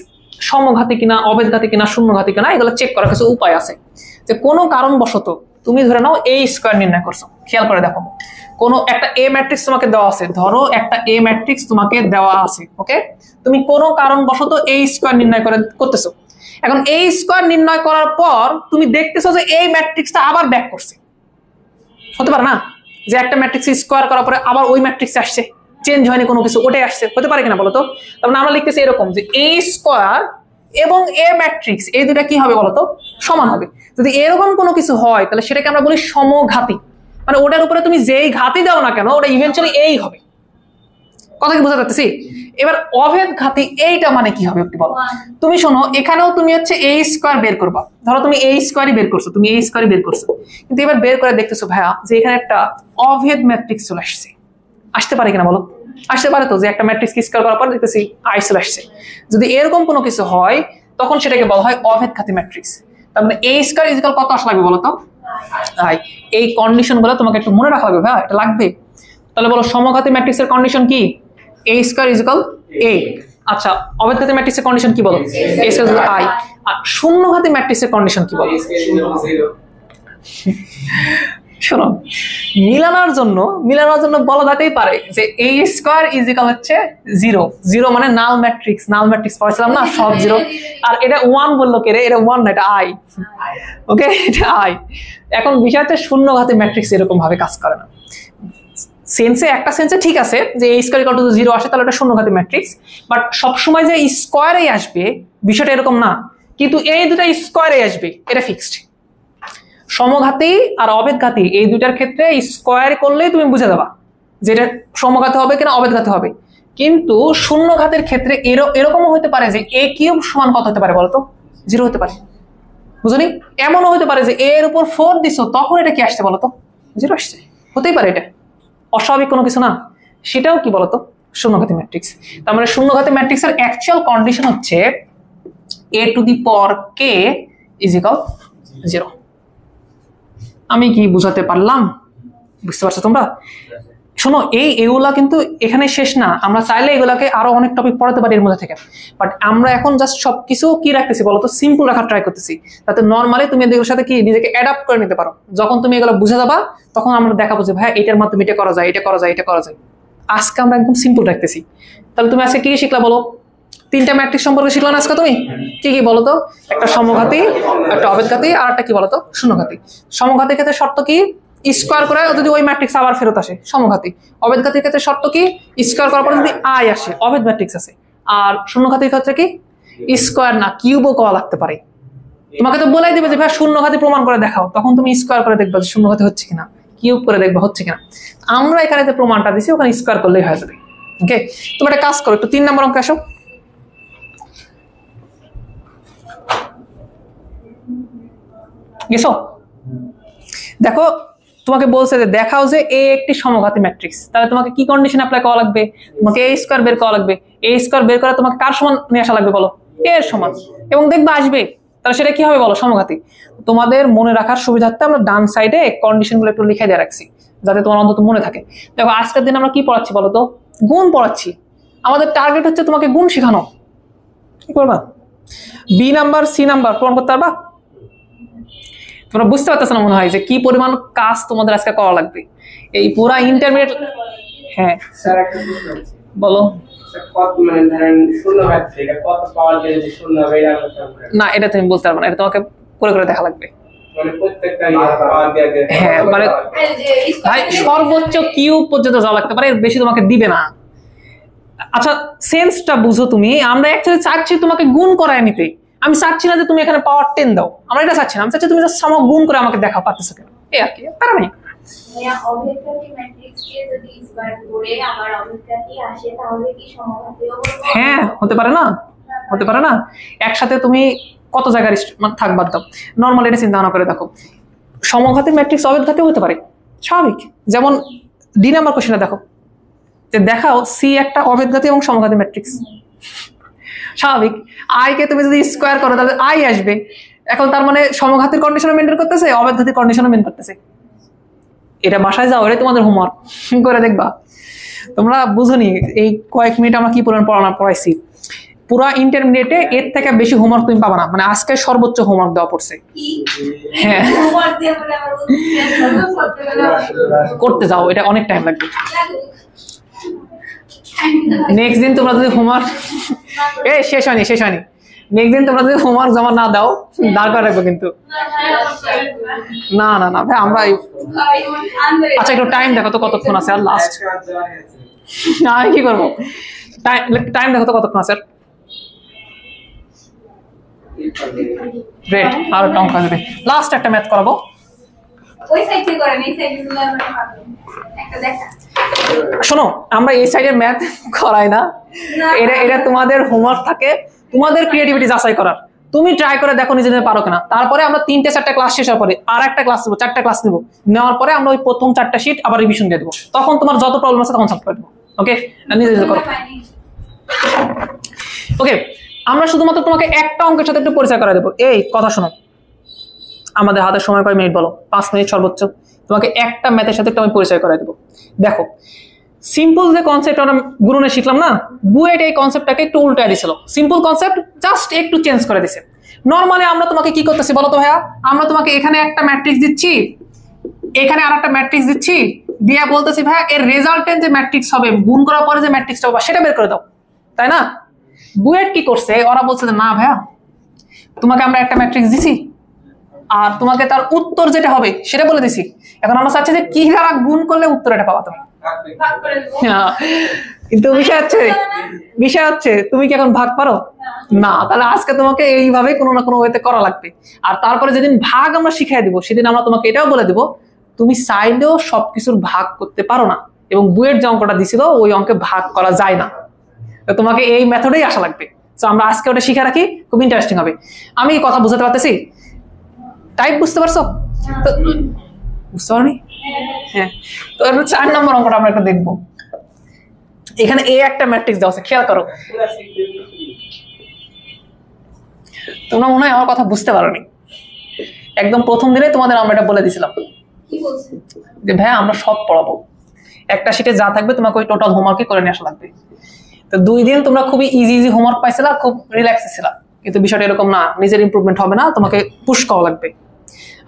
সমঘাতী কিনা, অভেদঘাতী কিনা, শূন্যঘাতী কিনা, এগুলো চেক করার কিছু উপায় আছে। যে কোনো কারণবশত তুমি ধরে নাও a স্কয়ার নির্ণয় করছো, খেয়াল করে দেখো, কোনো একটা এ ম্যাট্রিক্স তোমাকে দেওয়া আছে। ধরো একটা এ ম্যাট্রিক্স তোমাকে দেওয়া আছে, ওকে। তুমি কোনো কারণবশত a স্কয়ার নির্ণয় করতেছো। এখন a স্কয়ার নির্ণয় করার পর তুমি দেখতেছো যে এই ম্যাট্রিক্সটা আবার ব্যাক করছে। হতে পারে না যে একটা ম্যাট্রিক্স স্কয়ার করার পরে আবার ওই ম্যাট্রিক্সে আসছে, চেঞ্জ হয়নি কোনো কিছু, ওটাই আসছে? হতে পারে কিনা বলো তো? তার মানে আমরা লিখতেছি এরকম যে a স্কয়ার এবং এ ম্যাট্রিক্স, এই দুটা কি হবে বলতো? সমান হবে। যদি এরকম কোনো কিছু হয়, তাহলে সেটাকে আমরা বলি সমঘাতী। মানে ওটার উপরে তুমি যেই ঘাতই দাও না কেন, ওটা ইভেন্চুয়ালি এই হবে। কথা কি বুঝতে পারতেছি? এবার অভেদঘাতী এইটা মানে কি হবে একটু বলো। তুমি শোনো, এখানেও তুমি হচ্ছে a স্কয়ার বের করবা। ধরো তুমি a স্কয়ারই বের করছো, তুমি a স্কয়ারই বের করছো, কিন্তু এবার বের করে দেখতেছো ভাইয়া যে এখানে একটা অভেদ ম্যাট্রিক্স চলে আসছে। আসতে পারে কিনা বলো? আসতে পারে তো, যে একটা ম্যাট্রিক্স স্কয়ার করার পর দেখতেছি i চলে আসছে। যদি এরকম কোনো কিছু হয়, তখন সেটাকে বলা হয় অভেদঘাতী ম্যাট্রিক্স। তার মানে a স্কয়ার ইকুয়াল কত আসা লাগবে বলো তো? তাই এই কন্ডিশনগুলো তোমাকে একটু মনে রাখা লাগবে ভাই, এটা লাগবে। তাহলে বলো, সমঘাতী ম্যাট্রিক্সের কন্ডিশন কি? a square equal a। আচ্ছা, অভেদঘাতী ম্যাট্রিক্সের কন্ডিশন কি বলো? a square equal i। আর শূন্যঘাতী ম্যাট্রিক্সের কন্ডিশন কি বলো? শোনো, মিলানোর জন্য বলা যেতেই পারে যে a স্কয়ার ইকুয়াল হচ্ছে 0। 0 মানে নাল ম্যাট্রিক্স। নাল ম্যাট্রিক্স পড়েছিলাম না, সব 0। আর এটা 1 বললো কে রে? এটা 1 না, এটা i। ওকে, এটা i। এখন বিষয় হচ্ছে শূন্যঘাতী ম্যাট্রিক্স এরকম ভাবে কাজ করে না। সেন্সে, একটা সেন্সে ঠিক আছে যে a স্কয়ার ইকুয়াল টু 0 আসে, তাহলে এটা শূন্যঘাতী ম্যাট্রিক্স। বাট সবসময় যে স্কয়ারেই আসবে বিষয়টা এরকম না, কিন্তু এই দুটা স্কয়ারে আসবে, এটা ফিক্সড। সমঘাতী আর অভেদঘাতী এই দুইটার ক্ষেত্রে স্কয়ার করলেই তুমি বুঝে যাবা যে এটা সমঘাতী হবে কিনা অভেদঘাতী হবে। কিন্তু শূন্যঘাতের ক্ষেত্রে এরকমও হতে পারে যে a কিউব সমান কত হতে পারে বলতো? 0 হতে পারে। বুঝলি? এমনও হতে পারে যে a এর উপর 4 দিছো, তখন এটা কি আসছে বলতো? 0 আসছে। হতেই পারে, এটা অস্বাভাবিক কোনো কিছু না। সেটাও কি বলতো? শূন্যঘাতী ম্যাট্রিক্স। তার মানে শূন্যঘাতী ম্যাট্রিক্সের অ্যাকচুয়াল কন্ডিশন হচ্ছে a to the power k equal 0। আমি কি বুঝাতে পারলাম? বুঝতে পারছো তোমরা? শোনো, এগুলা কিন্তু এখানে শেষ না। আমরা চাইলে এগুলাকে আরো অনেক টপিক পড়াতে পারি এর মধ্যে থেকে। বাট আমরা এখন জাস্ট সবকিছু কি রাখতেছি বলতো? সিম্পল রাখার ট্রাই করতেছি, যাতে নর্মালি তুমি এগুলোর সাথে কি নিজেকে অ্যাডাপ্ট করে নিতে পারো। যখন তুমি এগুলো বুঝে যাবা, তখন আমরা দেখাবো যে ভাই এটার মাধ্যমে এটা করা যায়, এটা করা যায়, এটা করা যায়। আজকে আমরা একদম সিম্পল রাখতেছি। তাহলে তুমি আজকে কি শিখলা বলো? 3টা ম্যাট্রিক্স সম্পর্কে শিখলা না আজকে তুমি? কি কি বলতো? একটা সমঘাতী, একটা অভেদঘাতী, আর একটা কি বলতো? শূন্যঘাতী। সমঘাতীর ক্ষেত্রে শর্ত কি? স্কোয়ার করে যদি ওই ম্যাট্রিক্স আবার ফেরত আসে সমঘাতী। অবেদঘাতীর ক্ষেত্রে শর্ত কি? স্কোয়ার করার পরে যদি আই আসে অবেদ ম্যাট্রিক্স আছে। আর শূন্যঘাতীর ক্ষেত্রে কি? স্কোয়ার না কিউবও করা লাগতে পারে। তোমাকে তো বলাই দিবে যে ভাই শূন্যঘাতী প্রমাণ করে দেখাও, তখন তুমি স্কোয়ার করে দেখবা যে শূন্যঘাতী হচ্ছে কিনা, কিউব করে দেখবা হচ্ছে কিনা। আমরা এখানে যে প্রমাণটা দিছি ওখানে স্কোয়ার করলেই হয়ে যাবে। ওকে, তুমি একটা কাজ করো, একটু 3 নম্বর অঙ্কে আসো। গেছো? দেখো তোমাকে বলছে যে দেখাও যে এ একটি সমঘাতী ম্যাট্রিক্স, তাহলে তোমাকে কি কন্ডিশন অ্যাপ্লাই করা লাগবে? তোমাকে এ স্কোয়ার বের করা লাগবে। এ স্কোয়ার বের করে তোমাকে কার সমান নিয়ে আসা লাগবে বলো? এ এর সমান, এবং দেখবা আসবে, তাহলে সেটা কি হবে বলো? সমঘাতী। তোমাদের মনে রাখার সুবিধার্থে আমরা ডান সাইডে কন্ডিশনগুলো একটু লিখে দিয়ে রাখছি যাতে তোমার অন্তত মনে থাকে। দেখো আজকের দিন আমরা কি পড়াচ্ছি বলো তো? গুণ পড়াচ্ছি। আমাদের টার্গেট হচ্ছে তোমাকে গুণ শেখানো। কি করবা? বি নাম্বার সি নাম্বার প্রমাণ করতে পারবা? তোমরা বুঝতে পারতেছো না মনে হয় যে কি পরিমাণ কাজ তোমাদের আজকে করা লাগবে এই পুরা ইন্টারমিডিয়েট। হ্যাঁ স্যার একটা প্রশ্ন আছে। বলো। কত মানে ধরেন শূন্য হচ্ছে এটা কত পাওয়ার দিয়ে যে শূন্য হবে এটা আমরা কেমন করে? না এটা তুমি বলতে পারবে না, এটা তোমাকে করে করে দেখা লাগবে। মানে প্রত্যেকটা পাওয়ার দিয়ে হ্যাঁ মানে ভাই সর্বোচ্চ কিউব পর্যন্ত যাওয়া লাগতে পারে, এর বেশি তোমাকে দিবে না। আচ্ছা সেন্সটা বুঝো তুমি, আমরা অ্যাকচুয়ালি চাচ্ছি তোমাকে গুণ করায় নিতে। আমি চাচ্ছি না যে তুমি এখানে পাওয়ার 10 দাও, আমরা এটা চাচ্ছি না। আমি চাচ্ছি তুমি জাস্ট সাম গুণ করে আমাকে দেখাও পারতেছো কেন, এই আর কি, তারা নেই। অভিজ্ঞতা ম্যাট্রিক্সকে যদি স্কয়ার করে আমার অভিজ্ঞতা আসে তাহলে কি সমঘাতী হবে? হ্যাঁ হতে পারে না, হতে পারে না। একসাথে তুমি কত জায়গায় মানে থাক বাদ দাও, নর্মাল এটা চিন্তা ভাবনা করে দেখো। সমঘাতী ম্যাট্রিক্স অবেদঘাতী হতে পারে, স্বাভাবিক। যেমন ডি নাম্বার কোশ্চেনে দেখো যে দেখাও সি একটা অবেদঘাতী এবং সমঘাতী ম্যাট্রিক্স, স্বাভাবিক। আই কে তুমি যদি স্কোয়ার করো তাহলে আই আসবে। এখন তার মানে সমঘাতীর কন্ডিশনও মেনটেন করতেছে, অবেদঘাতীর কন্ডিশনও মেনটেন করতেছে। এটা বাসায় যাও, এটা তোমাদের হোমওয়ার্ক করে দেখবা। তোমরা বুঝোনি এই কয়েক মিনিট আমরা কি পড়াইছি। পুরা ইন্টারমিডিয়েটে এর থেকে বেশি হোমওয়ার্ক তুমি পাবা না, মানে আজকে সর্বোচ্চ হোমওয়ার্ক দেওয়া পড়ছে। হ্যাঁ করতে যাও, এটা অনেক টাইম লাগবে। নেক্সট দিন তোমরা যদি হোমওয়ার্ক শেষ হয়নি নেক্সট দিন তোমরা যদি হোমওয়ার্ক জমা না দাও দাঁড় করে রাখবো কিন্তু। না না না ভাই আমরা আচ্ছা একটু টাইম দেখো তো কতক্ষণ আছে আর লাস্ট। না কি করবো, টাইম দেখো তো কতক্ষণ আছে। গ্রেট, আর একটা অঙ্ক আসবে, লাস্ট একটা ম্যাথ করাবো। ওই সাইড থেকে করেন, এই সাইডে গুলো আমরা পাবো একটা দেখা। শোনো আমরা এই সাইডের ম্যাথ করাই না, এটা তোমাদের হোমওয়ার্ক থাকে, তোমাদের ক্রিয়েটিভিটি যাচাই করার। তুমি ট্রাই করে দেখো নিজেদের পারো কিনা। তারপরে আমরা 3-4টা ক্লাস শেষ হওয়ার পরে আর একটা ক্লাস নেবো, 4টা ক্লাস নেবো। নেওয়ার পরে আমরা ওই প্রথম 4টা শিট আবার রিভিশন দিয়ে দেবো, তখন তোমার যত প্রবলেম আছে তখন সলভ করে দেবো। ওকে নিজে করো। ওকে আমরা শুধুমাত্র তোমাকে একটা অঙ্কের সাথে একটু পরিচয় করে দেবো। এই কথা শোনো, আমাদের হাতে সময় কয় মিনিট বলো? 5 মিনিট সর্বোচ্চ। তোমাকে একটা ম্যাথের সাথে একটু আমি পরিচয় করে দেবো। দেখো সিম্পল যে কনসেপ্ট আমরা গুণনে শিখলাম না, বুয়েট এই কনসেপ্টটাকে একটু উল্টায় দিছিল। সিম্পল কনসেপ্ট জাস্ট একটু চেঞ্জ করে দিছে। নর্মালি আমরা তোমাকে কি করতেছি বলো তো ভাইয়া? আমরা তোমাকে এখানে একটা ম্যাট্রিক্স দিচ্ছি, এখানে আর একটা ম্যাট্রিক্স দিচ্ছি, দিয়ে বলতেছি ভাইয়া এর রেজাল্টেন্ট যে ম্যাট্রিক্স হবে গুণ করার পরে যে ম্যাট্রিক্সটা হবে সেটা বের করে দাও, তাই না? বুয়েট কি করছে, ওরা বলছে যে না ভাইয়া তোমাকে আমরা একটা ম্যাট্রিক্স দিছি আর তোমাকে তার উত্তর যেটা হবে সেটা বলে দিছি। এখন আমরা চাচ্ছি যে কি দ্বারা গুণ করলে উত্তর এটা পাবা তুমি। কিন্তু বিষয় হচ্ছে তুমি কি এখন ভাগ পারো না? তাহলে আজকে তোমাকে এইভাবে কোনো না কোনো ওয়েতে করা লাগবে। আর তারপরে যেদিন ভাগ আমরা শিখাই দিব সেদিন আমরা তোমাকে এটাও বলে দিব তুমি চাইলেও সবকিছুর ভাগ করতে পারো না, এবং বুয়েট যে অঙ্কটা দিছিল ওই অঙ্কে ভাগ করা যায় না। তো তোমাকে এই মেথডেই আসা লাগবে। তো আমরা আজকে ওটা শিখে রাখি, খুব ইন্টারেস্টিং হবে। আমি কথা বুঝাতে পারতেছি? টাইপ বুঝতে পারছো তো? বুঝতে পারনি? হ্যাঁ তো এবার 4 নম্বর অঙ্কটা আমরা একটা দেখবো। এখানে এ একটা ম্যাট্রিক্স দেওয়া আছে, খেয়াল করো। তোমরা মনে হয় আমার কথা বুঝতে পারোনি। একদম প্রথম দিনে তোমাদের আমরা এটা বলে দিয়েছিলাম যে ভাই আমরা সব পড়াবো, একটা শিটে যা থাকবে তোমাকে ওই টোটাল হোমওয়ার্কই করে নিয়ে আসা লাগবে। তো 2 দিন তোমরা খুবই ইজি হোমওয়ার্ক পাইছিলা, খুব রিল্যাক্সে ছিলা, কিন্তু বিষয়টা এরকম না। নিজের ইমপ্রুভমেন্ট হবে না, তোমাকে পুশ করা লাগবে।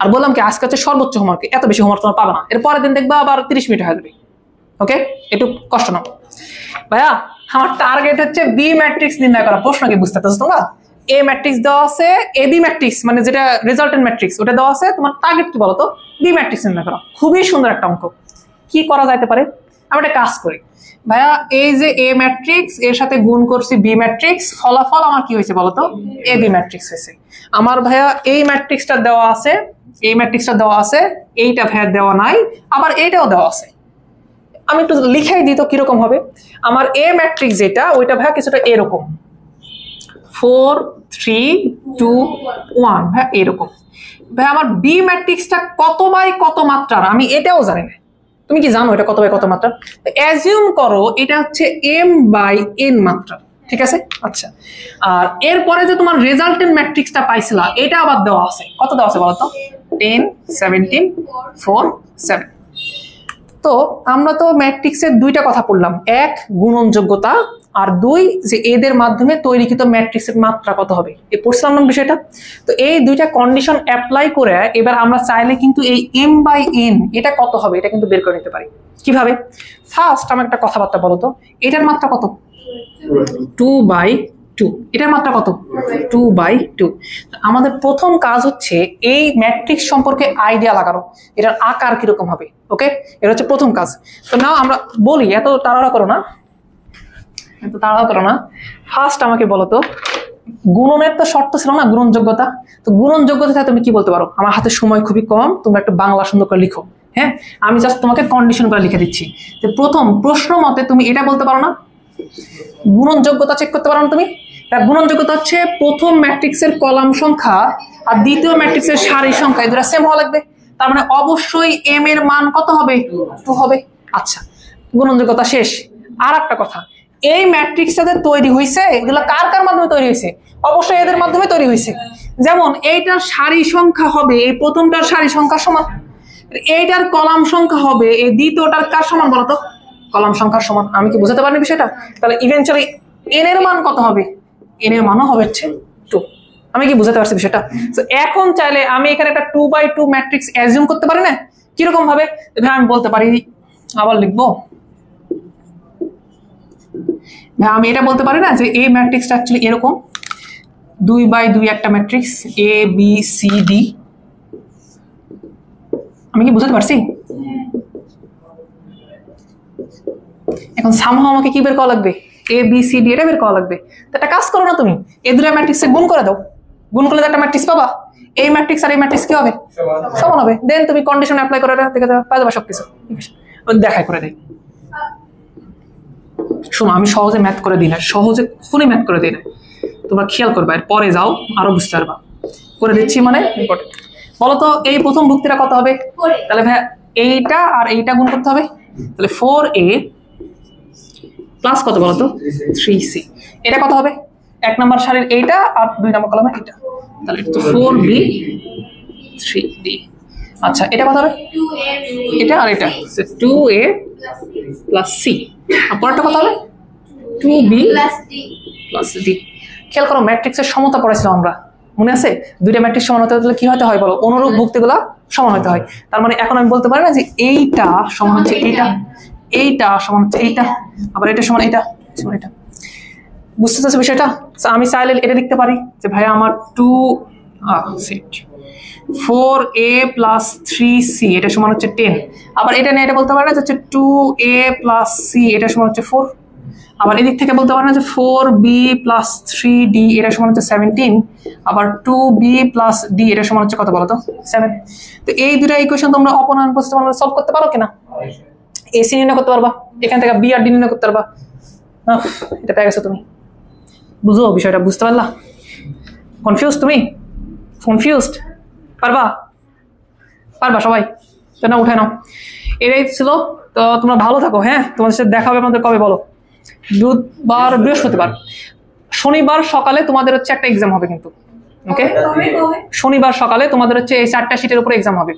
আর বললাম কি আজকে হচ্ছে সর্বোচ্চ হোমওয়ার্ক, এত বেশি হোমওয়ার্ক তোমরা পাবে না। এর পরের দিন দেখবা আবার 30 মিনিট হয়ে যাবে। ওকে একটু কষ্ট নাও। ভাইয়া আমার টার্গেট হচ্ছে বি ম্যাট্রিক্স নির্ণয় করা। প্রশ্ন কি বুঝতে পারছো তোমরা? এ ম্যাট্রিক্স দেওয়া আছে, এ বি ম্যাট্রিক্স মানে যেটা রেজাল্টেন্ট ম্যাট্রিক্স ওটা দেওয়া আছে, তোমার টার্গেট কি বলতো, বি ম্যাট্রিক্স নির্ণয় করা। খুবই সুন্দর একটা অঙ্ক। কি করা যাইতে পারে, আমরা একটা কাজ করি ভাইয়া, এই যে এ ম্যাট্রিক্স এর সাথে গুণ করছি বি ম্যাট্রিক্স, ফলাফল আমার কি হয়েছে বলতো, এ বি ম্যাট্রিক্স হয়েছে। আমার ভাইয়া এই ম্যাট্রিক্সটা দেওয়া আছে, এই ম্যাট্রিক্সটা দেওয়া আছে, এইটা ভাইয়া দেওয়া নাই, আবার এইটাও দেওয়া আছে। আমি একটু লিখাই দিই তো কিরকম হবে। আমার এ ম্যাট্রিক্স যেটা ওইটা ভাইয়া কিছুটা এরকম 4 3 2 1 ভাইয়া এরকম। ভাই আমার বি ম্যাট্রিক্সটা কত বাই কত মাত্রার আমি এটাও জানি না, তুমি কি জানো এটা কত বাই কত মাত্রা? অ্যাজিউম করো এটা হচ্ছে m বাই n মাত্রা, ঠিক আছে? আচ্ছা, আর এরপরে যে তোমার রেজাল্টেন্ট ম্যাট্রিক্সটা পাইছিলা এটা আবার দেওয়া আছে, কত দেওয়া আছে বলো তো, 10 17 4 7। তো আমরা তো ম্যাট্রিক্সের দুইটা কথা পড়লাম, এক গুণনযোগ্যতা, আর দুই যে এদের মাধ্যমে তৈরিকৃত ম্যাট্রিক্সের মাত্রা কত হবে, এই পড়ছিলাম না বিষয়টা। তো এই দুইটা কন্ডিশন অ্যাপ্লাই করে এবার আমরা চাইলে কিন্তু এই m বাই n এটা কত হবে এটা কিন্তু বের করে নিতে পারি। কিভাবে? ফার্স্ট আমার একটা কথাবার্তা বলো তো, এটার মাত্রা কত, 2/2, এটার মাত্রা কত, 2/2। আমাদের প্রথম কাজ হচ্ছে এই ম্যাট্রিক্স সম্পর্কে আইডিয়া লাগানো, এটার আকার কিরকম হবে। ওকে, এটা হচ্ছে প্রথম কাজ। তো নাও আমরা বলি, এত তাড়াহুড়া করো না, এত তাড়াহুড়া করো না। ফার্স্ট আমাকে বলো তো, গুণনের তো শর্ত ছিল না গুণনযোগ্যতা, তো গুণনযোগ্যতা তুমি কি বলতে পারো? আমার হাতে সময় খুবই কম, তোমরা একটা বাংলা সুন্দর করে লিখো। হ্যাঁ, আমি জাস্ট তোমাকে কন্ডিশন করে লিখে দিচ্ছি। তো প্রথম প্রশ্ন মতে তুমি এটা বলতে পারো না, গুণনযোগ্যতা চেক করতে পারো না তুমি? তার গুণনযোগ্যতা হচ্ছে প্রথম ম্যাট্রিক্সের কলাম সংখ্যা আর দ্বিতীয় ম্যাট্রিক্সের সারি সংখ্যা এই দুটো সেম হওয়া লাগবে। তার মানে অবশ্যই m এর মান কত হবে, 2 হবে। আচ্ছা, গুণনযোগ্যতা শেষ। আর একটা কথা, এই ম্যাট্রিক্সটাতে তৈরি হয়েছে এগুলো কার কার মাধ্যমে তৈরি হয়েছে? অবশ্যই এদের মাধ্যমে তৈরি হয়েছে। যেমন এইটার সারি সংখ্যা হবে এই প্রথমটার সারি সংখ্যা সমান, এইটার কলাম সংখ্যা হবে এই দ্বিতীয়টার কার সমান বলতো, কলাম সংখ্যার সমান। আমি কি বুঝাতে পারিনি বিষয়টা? তাহলে ইভেন্চুয়ালি n এর মান কত হবে, n এর মানও হবে হচ্ছে 2। আমি কি বুঝাতে পারছি বিষয়টা? তো এখন চাইলে আমি এখানে একটা 2/2 ম্যাট্রিক্স অ্যাজিউম করতে পারি না, কিরকম ভাবে? আমি বলতে পারি, আবার লিখবো, আমি এটা বলতে পারি না যে এই ম্যাট্রিক্সটা অ্যাকচুয়ালি এরকম 2/2 একটা matrix a b c d। আমি কি বুঝাতে পারছি? এখন সামহাও আমাকে কি বের করা লাগবে, a b c d এটা বের করা লাগবে। তো একটা কাজ করো না, তুমি এই দুটো ম্যাট্রিক্সে গুণ করে দাও, গুণ করলে একটা ম্যাট্রিক্স পাবা, এই ম্যাট্রিক্স আর এই ম্যাট্রিক্স কি হবে, সমান হবে। দেন তুমি কন্ডিশন অ্যাপ্লাই করে দেখে দাও, পাই যাবে সবকিছু। দেখাই করে দেই, শোনো আমি সহজে ম্যাথ করে দিই না, সহজে কখনোই ম্যাথ করে দিই না, তোমরা খেয়াল করবে, আর পরে যাও আরো বুঝতে পারবা। করে দিচ্ছি মানে ইম্পর্টেন্ট। বলো তো এই প্রথম ভুক্তিটা কত হবে? তাহলে ভাই এইটা আর এইটা গুণ করতে হবে, তাহলে 4a প্লাস কত বলো তো, 3c। এটা কত হবে? 1 নম্বর সারির এইটা আর 2 নম্বর কলামে এটা, তাহলে এটা তো 4b 3d। আচ্ছা, এটা কত হবে? এটা আর এটা 2a প্লাস c, আর পরেরটা কত হবে? 2b plus d। খেয়াল করো, ম্যাট্রিক্সের সমতা পড়াইছিলাম আমরা, মনে আছে? দুইটা ম্যাট্রিক্স সমান হতে হলে কি হতে হয় বলো, অনুরূপ ভুক্তিগুলা সমান হতে হয়। তার মানে এখন আমি বলতে পারি না যে এইটা সমান হচ্ছে এইটা, এইটা সমান হচ্ছে এইটা, আবার এটা সমান এইটা সমান এটা। বুঝতে পারছো বিষয়টা? আমি চাইলে এটা লিখতে পারি যে ভাই আমার 4a প্লাস 3c এটা সমান হচ্ছে 10। আবার এটা নিয়ে এটা বলতে পারে না যে হচ্ছে 2a প্লাস c এটা সমান হচ্ছে 4। আবার এদিক থেকে বলতে পারে না যে 4b প্লাস 3d এটা সমান হচ্ছে 17। আবার 2b প্লাস d এটা সমান হচ্ছে কত বলো তো, 7। তো এই দুটা ইকুয়েশন তোমরা অপনয়ন প্রসেসে সলভ করতে পারো কিনা? ac নির্ণয় করতে পারবা, এখান থেকে b আর d নির্ণয় করতে পারবা। এটা পেয়ে গেছো তুমি, বুঝো বিষয়টা? বুঝতে পারলা? কনফিউজ তুমি? কনফিউজড? পারবা? পারবা সবাই? তো না, উঠে নাও। এটাই ছিল। তো তোমরা ভালো থাকো। হ্যাঁ, তোমাদের সাথে দেখা হবে আমাদের কবে বলো? বুধবার, বৃহস্পতিবার। শনিবার সকালে তোমাদের হচ্ছে একটা এক্সাম হবে কিন্তু। ওকে, শনিবার সকালে তোমাদের হচ্ছে এই 4টা শিটের উপরে এক্সাম হবে।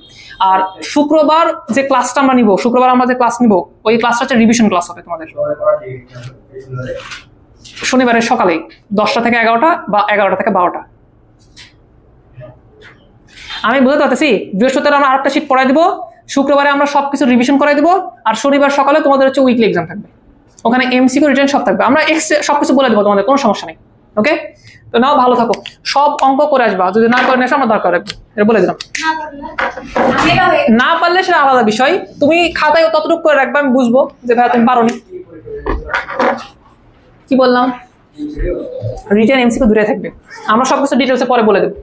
আর শুক্রবার যে ক্লাসটা আমরা নিব, শুক্রবার আমরা যে ক্লাস নিব ওই ক্লাসটা হচ্ছে রিভিশন ক্লাস হবে তোমাদের। শনিবারের সকালে 10টা থেকে 11টা বা 11টা থেকে 12টা। আমি বুঝতে পারতেছি। বৃহস্পতিবার আমরা আরেকটা শিট পড়াই দিব, শুক্রবারে আমরা সবকিছু রিভিশন করাই দিব, আর শনিবার সকালে তোমাদের হচ্ছে উইকলি এক্সাম থাকবে। ওখানে এমসিকিউ রিটেন সব থাকবে। আমরা সবকিছু বলে দেবো তোমাদের, কোনো সমস্যা নেই। ওকে, তো নাও ভালো থাকো, সব অঙ্ক করে আসবা, যদি না করে আসো আমার দরকার রাখবে, এটা বলে দিলাম। না পারলে সেটা আলাদা বিষয়, তুমি খাতায় ততটুকু করে রাখবে, আমি বুঝবো যে ভাই তুমি পারোনি। কি বললাম, রিটেন এমসিকিউ দূরে থাকবে, আমরা সবকিছু ডিটেলসে পরে বলে দেবো।